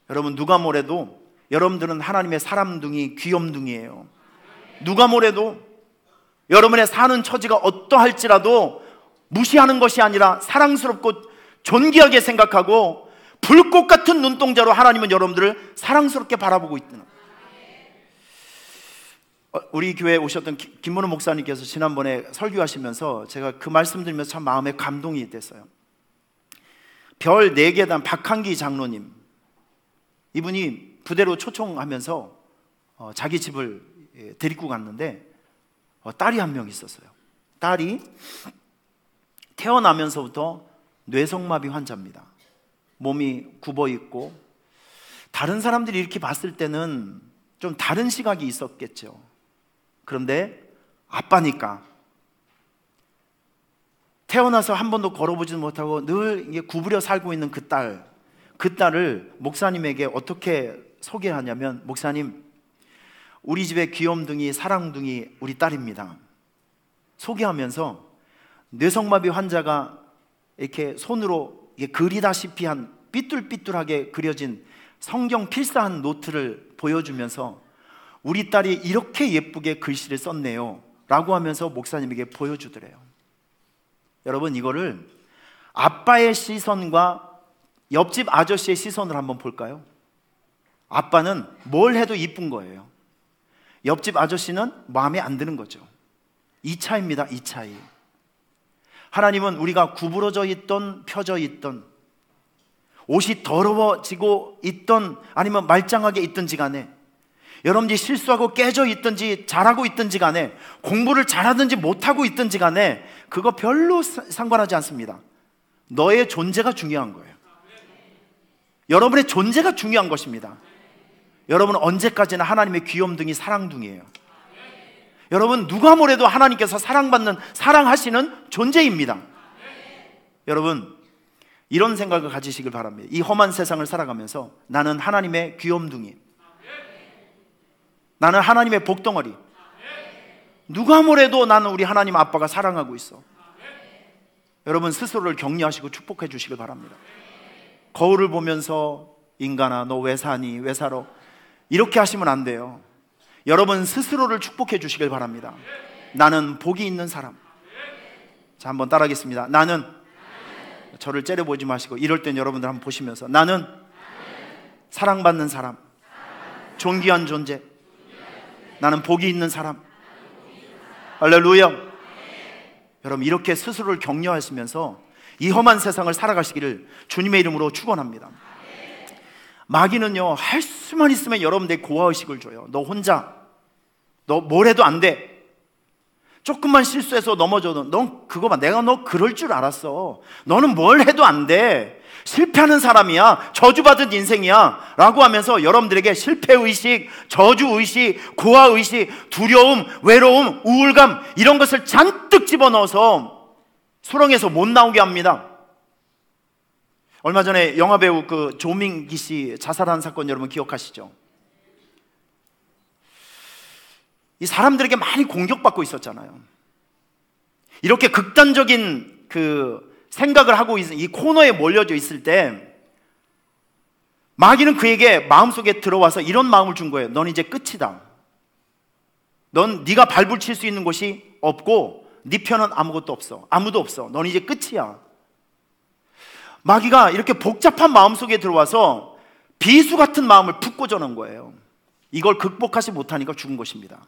여러분, 누가 뭐래도 여러분들은 하나님의 사람둥이, 귀염둥이에요. 누가 뭐래도 여러분의 사는 처지가 어떠할지라도 무시하는 것이 아니라 사랑스럽고 존귀하게 생각하고 불꽃 같은 눈동자로 하나님은 여러분들을 사랑스럽게 바라보고 있다는. 우리 교회에 오셨던 김문호 목사님께서 지난번에 설교하시면서 제가 그 말씀 들으면서 참 마음에 감동이 됐어요. 별 4계단 박한기 장로님, 이분이 부대로 초청하면서 자기 집을 데리고 갔는데 딸이 한 명 있었어요. 딸이 태어나면서부터 뇌성마비 환자입니다. 몸이 굽어 있고 다른 사람들이 이렇게 봤을 때는 좀 다른 시각이 있었겠죠. 그런데 아빠니까 태어나서 한 번도 걸어보지도 못하고 늘 이게 구부려 살고 있는 그 딸을 목사님에게 어떻게 소개하냐면, 목사님, 우리 집의 귀염둥이 사랑둥이 우리 딸입니다. 소개하면서 뇌성마비 환자가 이렇게 손으로 그리다시피 한 삐뚤삐뚤하게 그려진 성경 필사한 노트를 보여주면서 우리 딸이 이렇게 예쁘게 글씨를 썼네요 라고 하면서 목사님에게 보여주더래요. 여러분, 이거를 아빠의 시선과 옆집 아저씨의 시선을 한번 볼까요? 아빠는 뭘 해도 이쁜 거예요. 옆집 아저씨는 마음에 안 드는 거죠. 이 차이입니다. 이 차이. 하나님은 우리가 구부러져 있던 펴져 있던 옷이 더러워지고 있던 아니면 말짱하게 있든지 간에, 여러분들이 실수하고 깨져 있든지 잘하고 있든지 간에, 공부를 잘하든지 못하고 있든지 간에 그거 별로 상관하지 않습니다. 너의 존재가 중요한 거예요. 여러분의 존재가 중요한 것입니다. 여러분은 언제까지나 하나님의 귀염둥이 사랑둥이에요. 여러분, 누가 뭐래도 하나님께서 사랑하시는 존재입니다. 여러분, 이런 생각을 가지시길 바랍니다. 이 험한 세상을 살아가면서 나는 하나님의 귀염둥이, 나는 하나님의 복덩어리, 누가 뭐래도 나는 우리 하나님 아빠가 사랑하고 있어. 여러분, 스스로를 격려하시고 축복해 주시길 바랍니다. 거울을 보면서 인간아 너 왜 사니, 왜 살아, 이렇게 하시면 안 돼요. 여러분 스스로를 축복해 주시길 바랍니다. 나는 복이 있는 사람. 자, 한번 따라하겠습니다. 나는, 저를 째려보지 마시고 이럴 땐 여러분들 한번 보시면서, 나는 사랑받는 사람, 존귀한 존재, 나는 복이 있는 사람. 할렐루야. 여러분, 이렇게 스스로를 격려하시면서 이 험한 세상을 살아가시기를 주님의 이름으로 축원합니다. 마귀는요, 할 수만 있으면 여러분들에게 고아의식을 줘요. 너 혼자, 너 뭘 해도 안 돼. 조금만 실수해서 넘어져도 넌 그거 봐, 내가 너 그럴 줄 알았어. 너는 뭘 해도 안 돼. 실패하는 사람이야. 저주받은 인생이야 라고 하면서 여러분들에게 실패의식, 저주의식, 고아의식, 두려움, 외로움, 우울감, 이런 것을 잔뜩 집어넣어서 수렁에서 못 나오게 합니다. 얼마 전에 영화배우 그 조민기 씨 자살한 사건 여러분 기억하시죠? 이 사람들에게 많이 공격받고 있었잖아요. 이렇게 극단적인 그 생각을 하고 있는 이 코너에 몰려져 있을 때 마귀는 그에게 마음속에 들어와서 이런 마음을 준 거예요. 넌 이제 끝이다. 넌 네가 발붙일 수 있는 곳이 없고 네 편은 아무것도 없어. 아무도 없어. 넌 이제 끝이야. 마귀가 이렇게 복잡한 마음속에 들어와서 비수 같은 마음을 푹 꽂아놓은 거예요. 이걸 극복하지 못하니까 죽은 것입니다.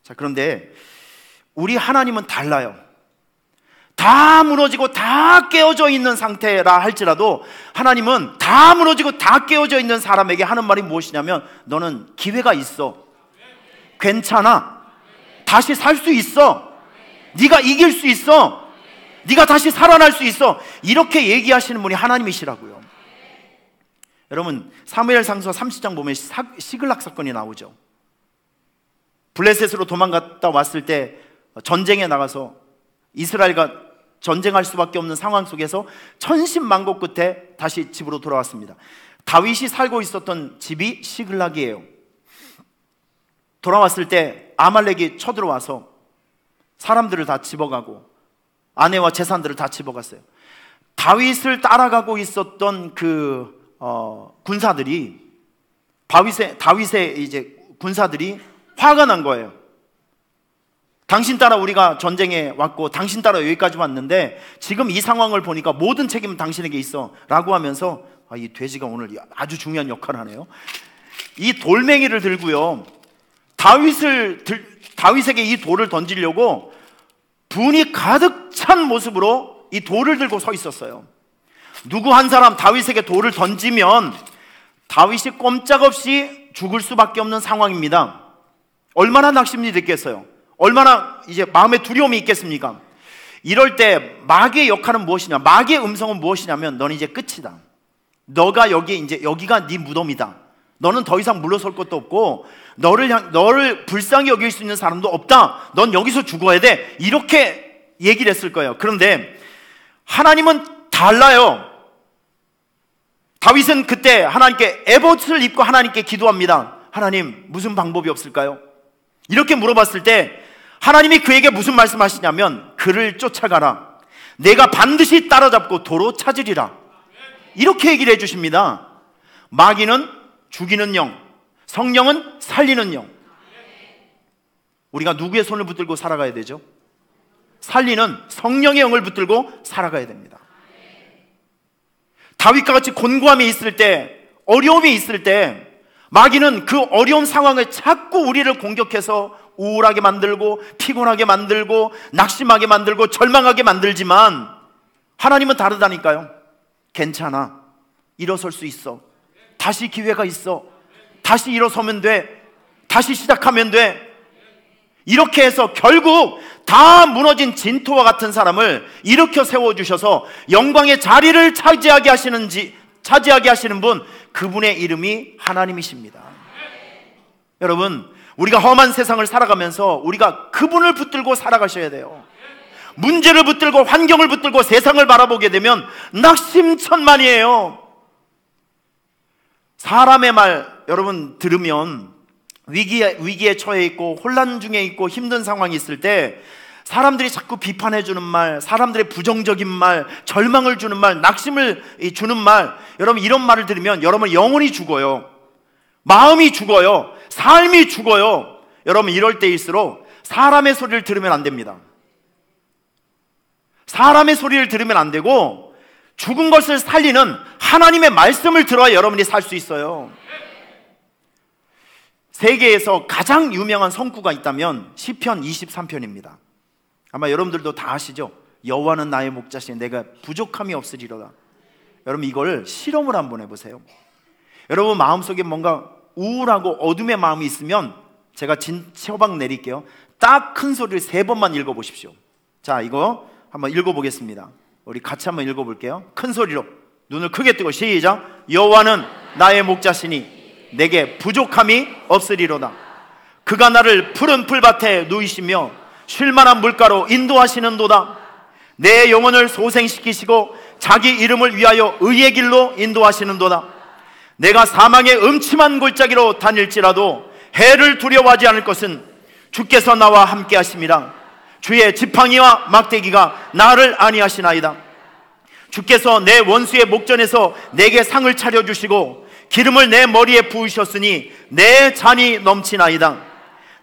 자, 그런데 우리 하나님은 달라요. 다 무너지고 다 깨어져 있는 상태라 할지라도 하나님은 다 무너지고 다 깨어져 있는 사람에게 하는 말이 무엇이냐면, 너는 기회가 있어. 괜찮아. 다시 살 수 있어. 네가 이길 수 있어. 네가 다시 살아날 수 있어. 이렇게 얘기하시는 분이 하나님이시라고요. 여러분, 사무엘상서 30장 보면 시글락 사건이 나오죠. 블레셋으로 도망갔다 왔을 때 전쟁에 나가서 이스라엘과 전쟁할 수밖에 없는 상황 속에서 천신만고 끝에 다시 집으로 돌아왔습니다. 다윗이 살고 있었던 집이 시글락이에요. 돌아왔을 때 아말렉이 쳐들어와서 사람들을 다 집어가고 아내와 재산들을 다 집어갔어요. 다윗을 따라가고 있었던 군사들이, 다윗의 이제 군사들이 화가 난 거예요. 당신 따라 우리가 전쟁에 왔고 당신 따라 여기까지 왔는데 지금 이 상황을 보니까 모든 책임은 당신에게 있어 라고 하면서, 이 돼지가 오늘 아주 중요한 역할을 하네요. 이 돌멩이를 들고요, 다윗에게 이 돌을 던지려고 분이 가득 찬 모습으로 이 돌을 들고 서 있었어요. 누구 한 사람 다윗에게 돌을 던지면 다윗이 꼼짝없이 죽을 수밖에 없는 상황입니다. 얼마나 낙심이 됐겠어요? 얼마나 이제 마음에 두려움이 있겠습니까? 이럴 때 마귀의 역할은 무엇이냐? 마귀의 음성은 무엇이냐면, 너는 이제 끝이다. 너가 여기가 네 무덤이다. 너는 더 이상 물러설 것도 없고 너를 불쌍히 여길 수 있는 사람도 없다. 넌 여기서 죽어야 돼. 이렇게 얘기를 했을 거예요. 그런데 하나님은 달라요. 다윗은 그때 하나님께 에봇을 입고 하나님께 기도합니다. 하나님, 무슨 방법이 없을까요? 이렇게 물어봤을 때 하나님이 그에게 무슨 말씀하시냐면, 그를 쫓아가라. 내가 반드시 따라잡고 도로 찾으리라. 이렇게 얘기를 해주십니다. 마귀는 죽이는 영, 성령은 살리는 영. 우리가 누구의 손을 붙들고 살아가야 되죠? 살리는 성령의 영을 붙들고 살아가야 됩니다. 다윗과 같이 곤고함이 있을 때, 어려움이 있을 때 마귀는 그 어려운 상황을 자꾸 우리를 공격해서 우울하게 만들고 피곤하게 만들고 낙심하게 만들고 절망하게 만들지만, 하나님은 다르다니까요. 괜찮아. 일어설 수 있어. 다시 기회가 있어. 다시 일어서면 돼. 다시 시작하면 돼. 이렇게 해서 결국 다 무너진 진토와 같은 사람을 일으켜 세워주셔서 영광의 자리를 차지하게 하시는 분, 그분의 이름이 하나님이십니다. 여러분, 우리가 험한 세상을 살아가면서 우리가 그분을 붙들고 살아가셔야 돼요. 문제를 붙들고 환경을 붙들고 세상을 바라보게 되면 낙심천만이에요. 사람의 말 여러분 들으면 위기에 처해 있고 혼란 중에 있고 힘든 상황이 있을 때 사람들이 자꾸 비판해 주는 말, 사람들의 부정적인 말, 절망을 주는 말, 낙심을 주는 말, 여러분 이런 말을 들으면 여러분 영혼이 죽어요. 마음이 죽어요. 삶이 죽어요. 여러분 이럴 때일수록 사람의 소리를 들으면 안 됩니다. 사람의 소리를 들으면 안 되고 죽은 것을 살리는 하나님의 말씀을 들어야 여러분이 살 수 있어요. 세계에서 가장 유명한 성구가 있다면 시편 23편입니다. 아마 여러분들도 다 아시죠? 여호와는 나의 목자시니 내가 부족함이 없으리로다. 여러분 이걸 실험을 한번 해보세요. 여러분 마음속에 뭔가 우울하고 어둠의 마음이 있으면 제가 처방 내릴게요. 딱 큰 소리를 3번만 읽어보십시오. 자, 이거 한번 읽어보겠습니다. 우리 같이 한번 읽어볼게요. 큰 소리로 눈을 크게 뜨고 시작. 여호와는 나의 목자시니 내게 부족함이 없으리로다. 그가 나를 푸른 풀밭에 누이시며 쉴만한 물가로 인도하시는도다. 내 영혼을 소생시키시고 자기 이름을 위하여 의의 길로 인도하시는도다. 내가 사망의 음침한 골짜기로 다닐지라도 해를 두려워하지 않을 것은 주께서 나와 함께 하심이라. 주의 지팡이와 막대기가 나를 안위하시나이다. 주께서 내 원수의 목전에서 내게 상을 차려주시고 기름을 내 머리에 부으셨으니 내 잔이 넘치나이다.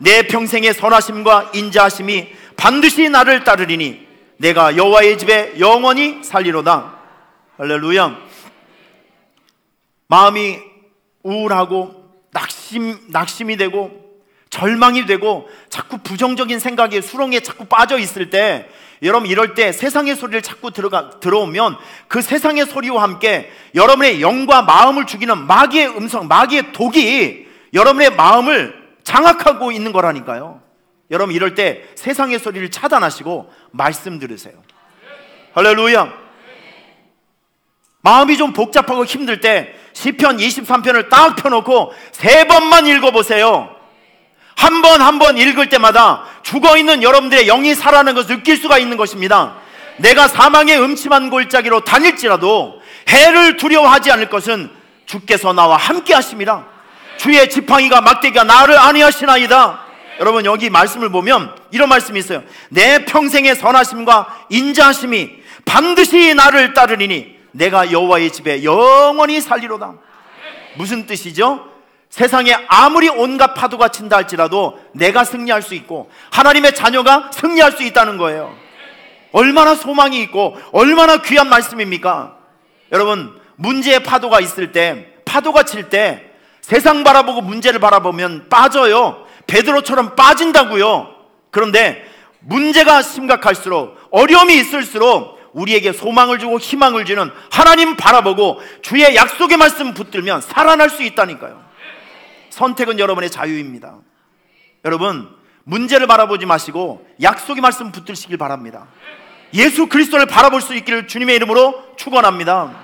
내 평생의 선하심과 인자하심이 반드시 나를 따르리니 내가 여호와의 집에 영원히 살리로다. 할렐루야. 마음이 우울하고 낙심이 되고 절망이 되고 자꾸 부정적인 생각에 수렁에 자꾸 빠져 있을 때, 여러분 이럴 때 세상의 소리를 자꾸 들어오면 그 세상의 소리와 함께 여러분의 영과 마음을 죽이는 마귀의 음성, 마귀의 독이 여러분의 마음을 장악하고 있는 거라니까요. 여러분 이럴 때 세상의 소리를 차단하시고 말씀 들으세요. 할렐루야. 마음이 좀 복잡하고 힘들 때 시편 23편을 딱 펴놓고 3번만 읽어보세요. 한 번 읽을 때마다 죽어있는 여러분들의 영이 살아나는 것을 느낄 수가 있는 것입니다. 내가 사망의 음침한 골짜기로 다닐지라도 해를 두려워하지 않을 것은 주께서 나와 함께 하심이라. 주의 지팡이가 막대기가 나를 안위하시나이다. 여러분 여기 말씀을 보면 이런 말씀이 있어요. 내 평생의 선하심과 인자하심이 반드시 나를 따르리니 내가 여호와의 집에 영원히 살리로다. 무슨 뜻이죠? 세상에 아무리 온갖 파도가 친다 할지라도 내가 승리할 수 있고 하나님의 자녀가 승리할 수 있다는 거예요. 얼마나 소망이 있고 얼마나 귀한 말씀입니까? 여러분 문제의 파도가 있을 때, 파도가 칠 때 세상 바라보고 문제를 바라보면 빠져요. 베드로처럼 빠진다고요. 그런데 문제가 심각할수록, 어려움이 있을수록 우리에게 소망을 주고 희망을 주는 하나님 바라보고 주의 약속의 말씀 붙들면 살아날 수 있다니까요. 선택은 여러분의 자유입니다. 여러분 문제를 바라보지 마시고 약속의 말씀 붙들시길 바랍니다. 예수 그리스도를 바라볼 수 있기를 주님의 이름으로 축원합니다.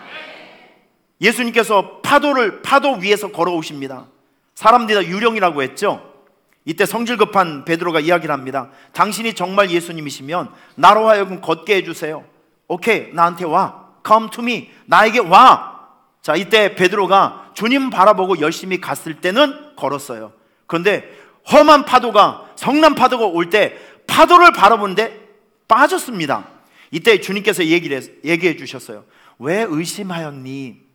예수님께서 파도 위에서 걸어오십니다. 사람들이 다 유령이라고 했죠. 이때 성질급한 베드로가 이야기를 합니다. 당신이 정말 예수님이시면 나로 하여금 걷게 해주세요. 오케이, 나한테 와. Come to me. 나에게 와. 자, 이때 베드로가 주님 바라보고 열심히 갔을 때는 걸었어요. 그런데 험한 파도가, 성난 파도가 올 때 파도를 바라보는데 빠졌습니다. 이때 주님께서 얘기해 주셨어요. 왜 의심하였니?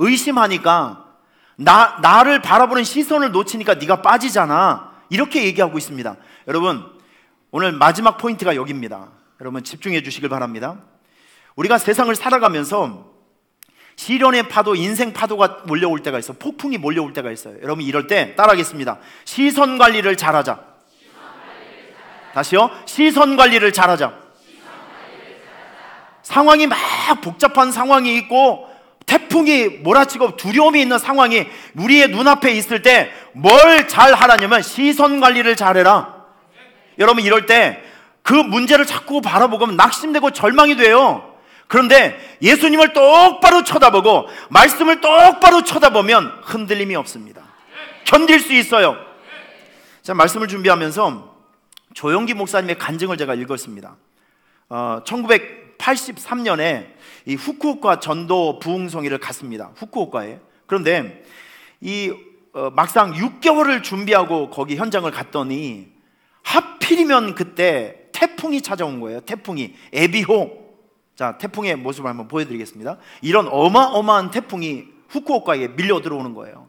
의심하니까 나를 바라보는 시선을 놓치니까 네가 빠지잖아. 이렇게 얘기하고 있습니다. 여러분 오늘 마지막 포인트가 여기입니다. 여러분 집중해 주시길 바랍니다. 우리가 세상을 살아가면서 시련의 파도, 인생 파도가 몰려올 때가 있어. 폭풍이 몰려올 때가 있어요. 여러분 이럴 때 따라하겠습니다. 시선 관리를 잘하자. 다시요. 시선 관리를 잘하자. 상황이 막 복잡한 상황이 있고 태풍이 몰아치고 두려움이 있는 상황이 우리의 눈앞에 있을 때 뭘 잘 하라냐면 시선 관리를 잘해라. 여러분 이럴 때 그 문제를 자꾸 바라보고 낙심되고 절망이 돼요. 그런데 예수님을 똑바로 쳐다보고 말씀을 똑바로 쳐다보면 흔들림이 없습니다. 견딜 수 있어요. 자, 말씀을 준비하면서 조영기 목사님의 간증을 제가 읽었습니다. 1983년에 이 후쿠오카 전도 부흥성회를 갔습니다. 후쿠오카에. 그런데 막상 6개월을 준비하고 거기 현장을 갔더니 하필이면 그때 태풍이 찾아온 거예요. 태풍이 에비호. 자, 태풍의 모습을 한번 보여드리겠습니다. 이런 어마어마한 태풍이 후쿠오카에 밀려 들어오는 거예요.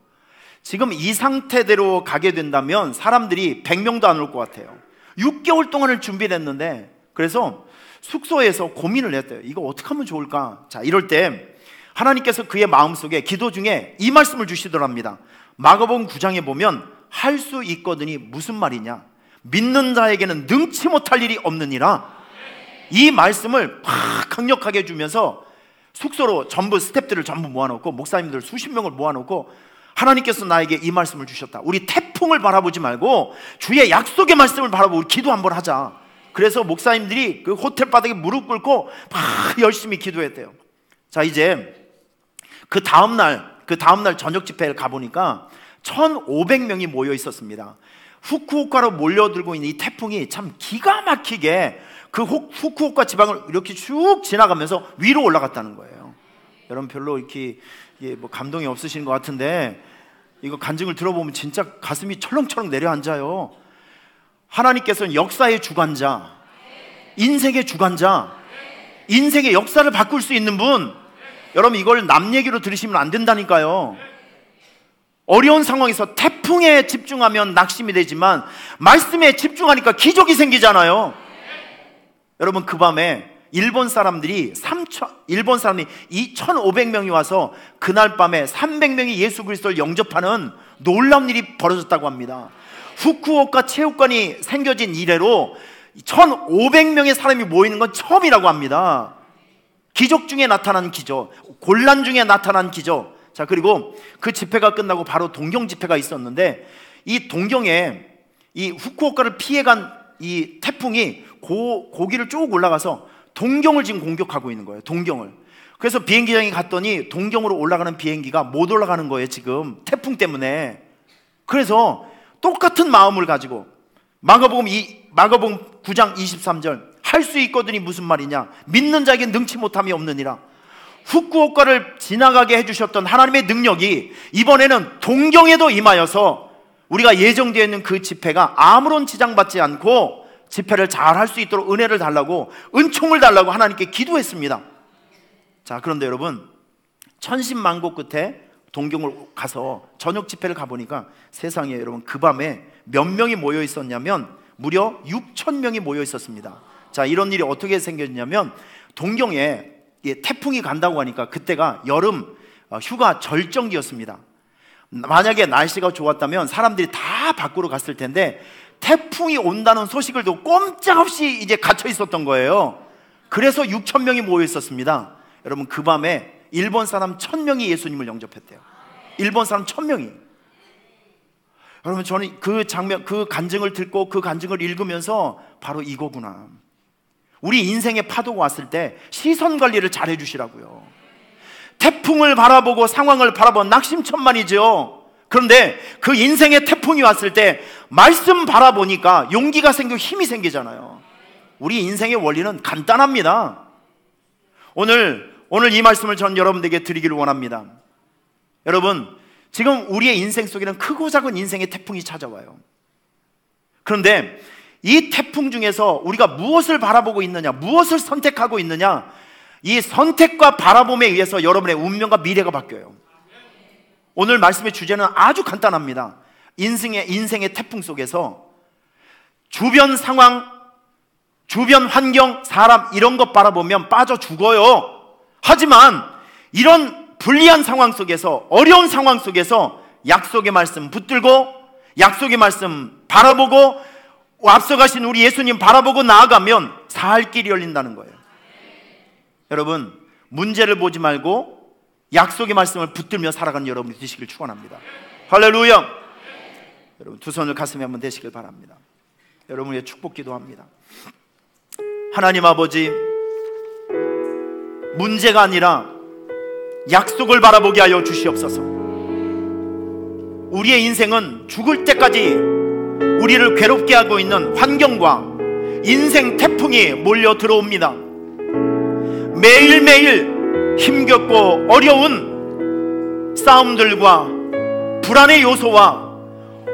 지금 이 상태대로 가게 된다면 사람들이 100명도 안 올 것 같아요. 6개월 동안을 준비를 했는데, 그래서 숙소에서 고민을 했대요. 이거 어떻게 하면 좋을까? 자, 이럴 때 하나님께서 그의 마음속에 기도 중에 이 말씀을 주시더랍니다. 마가복음 9장에 보면 할 수 있거든이 무슨 말이냐? 믿는 자에게는 능치 못할 일이 없느니라. 이 말씀을 팍 강력하게 주면서 숙소로 전부 스태프들을 전부 모아놓고 목사님들 수십 명을 모아놓고 하나님께서 나에게 이 말씀을 주셨다. 우리 태풍을 바라보지 말고 주의 약속의 말씀을 바라보고 기도 한번 하자. 그래서 목사님들이 그 호텔 바닥에 무릎 꿇고 막 열심히 기도했대요. 자, 이제 그 다음날 저녁 집회를 가보니까 1,500명이 모여 있었습니다. 후쿠오카로 몰려들고 있는 이 태풍이 참 기가 막히게 그 후쿠오카 지방을 이렇게 쭉 지나가면서 위로 올라갔다는 거예요. 여러분 별로 이렇게 뭐 감동이 없으신 것 같은데 이거 간증을 들어보면 진짜 가슴이 철렁철렁 내려앉아요. 하나님께서는 역사의 주관자, 인생의 주관자, 인생의 역사를 바꿀 수 있는 분. 여러분 이걸 남 얘기로 들으시면 안 된다니까요. 어려운 상황에서 태풍에 집중하면 낙심이 되지만 말씀에 집중하니까 기적이 생기잖아요. 여러분, 그 밤에 일본 사람들이 2,500명이 와서 그날 밤에 300명이 예수 그리스도를 영접하는 놀라운 일이 벌어졌다고 합니다. 후쿠오카 체육관이 생겨진 이래로 1,500명의 사람이 모이는 건 처음이라고 합니다. 기적 중에 나타난 기적, 곤란 중에 나타난 기적. 자, 그리고 그 집회가 끝나고 바로 동경 집회가 있었는데, 이 동경에 이 후쿠오카를 피해간 이 태풍이 고기를 쭉 올라가서 동경을 지금 공격하고 있는 거예요. 동경을. 그래서 비행기장에 갔더니 동경으로 올라가는 비행기가 못 올라가는 거예요, 지금 태풍 때문에. 그래서 똑같은 마음을 가지고 마가복음 9장 23절, 할 수 있거든이 무슨 말이냐, 믿는 자에게 능치 못함이 없느니라. 후쿠오카를 지나가게 해주셨던 하나님의 능력이 이번에는 동경에도 임하여서 우리가 예정되어 있는 그 집회가 아무런 지장받지 않고 집회를 잘 할 수 있도록 은혜를 달라고, 은총을 달라고 하나님께 기도했습니다. 자, 그런데 여러분, 천신만고 끝에 동경을 가서 저녁 집회를 가보니까 세상에 여러분, 그 밤에 몇 명이 모여 있었냐면 무려 6,000명이 모여 있었습니다. 자, 이런 일이 어떻게 생겼냐면, 동경에 태풍이 간다고 하니까 그때가 여름 휴가 절정기였습니다. 만약에 날씨가 좋았다면 사람들이 다 밖으로 갔을 텐데 태풍이 온다는 소식을 듣고 꼼짝없이 이제 갇혀 있었던 거예요. 그래서 6,000명이 모여 있었습니다. 여러분, 그 밤에 일본 사람 1,000명이 예수님을 영접했대요. 일본 사람 1,000명이. 여러분, 저는 그 장면, 그 간증을 듣고 그 간증을 읽으면서 바로 이거구나. 우리 인생의 파도가 왔을 때 시선 관리를 잘 해주시라고요. 태풍을 바라보고 상황을 바라본 낙심천만이죠. 그런데 그 인생의 태풍이 왔을 때 말씀 바라보니까 용기가 생기고 힘이 생기잖아요. 우리 인생의 원리는 간단합니다. 오늘 이 말씀을 전 여러분들에게 드리기를 원합니다. 여러분, 지금 우리의 인생 속에는 크고 작은 인생의 태풍이 찾아와요. 그런데 이 태풍 중에서 우리가 무엇을 바라보고 있느냐, 무엇을 선택하고 있느냐, 이 선택과 바라봄에 의해서 여러분의 운명과 미래가 바뀌어요. 오늘 말씀의 주제는 아주 간단합니다. 인생의 태풍 속에서 주변 상황, 주변 환경, 사람 이런 것 바라보면 빠져 죽어요. 하지만 이런 불리한 상황 속에서, 어려운 상황 속에서 약속의 말씀 붙들고, 약속의 말씀 바라보고, 앞서가신 우리 예수님 바라보고 나아가면 살 길이 열린다는 거예요. 여러분, 문제를 보지 말고 약속의 말씀을 붙들며 살아가는 여러분이 되시길 축원합니다. 할렐루야. 여러분, 두 손을 가슴에 한번 대시길 바랍니다. 여러분의 축복 기도합니다. 하나님 아버지, 문제가 아니라 약속을 바라보게 하여 주시옵소서. 우리의 인생은 죽을 때까지 우리를 괴롭게 하고 있는 환경과 인생 태풍이 몰려 들어옵니다. 매일매일 힘겹고 어려운 싸움들과 불안의 요소와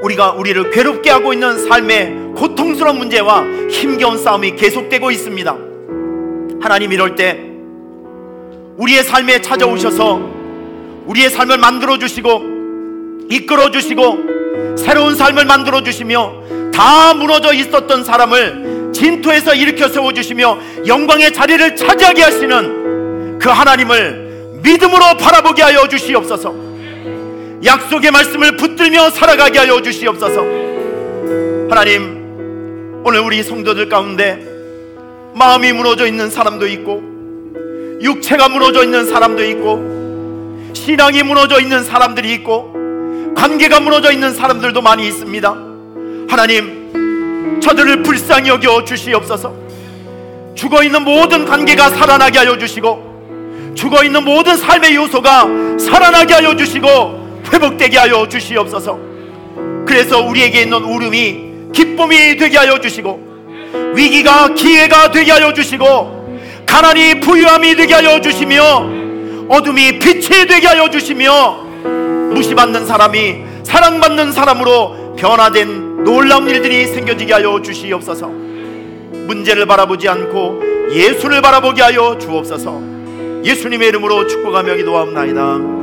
우리를 괴롭게 하고 있는 삶의 고통스러운 문제와 힘겨운 싸움이 계속되고 있습니다. 하나님, 이럴 때 우리의 삶에 찾아오셔서 우리의 삶을 만들어주시고 이끌어주시고 새로운 삶을 만들어주시며 다 무너져 있었던 사람을 진토에서 일으켜 세워주시며 영광의 자리를 차지하게 하시는 그 하나님을 믿음으로 바라보게 하여 주시옵소서. 약속의 말씀을 붙들며 살아가게 하여 주시옵소서. 하나님, 오늘 우리 성도들 가운데 마음이 무너져 있는 사람도 있고, 육체가 무너져 있는 사람도 있고, 신앙이 무너져 있는 사람들이 있고, 관계가 무너져 있는 사람들도 많이 있습니다. 하나님, 저들을 불쌍히 여겨 주시옵소서. 죽어있는 모든 관계가 살아나게 하여 주시고, 죽어있는 모든 삶의 요소가 살아나게 하여 주시고 회복되게 하여 주시옵소서. 그래서 우리에게 있는 울음이 기쁨이 되게 하여 주시고, 위기가 기회가 되게 하여 주시고, 가난이 부유함이 되게 하여 주시며, 어둠이 빛이 되게 하여 주시며, 무시받는 사람이 사랑받는 사람으로 변화된 놀라운 일들이 생겨지게 하여 주시옵소서. 문제를 바라보지 않고 예수를 바라보게 하여 주옵소서. 예수님의 이름으로 축복하며 기도하옵나이다.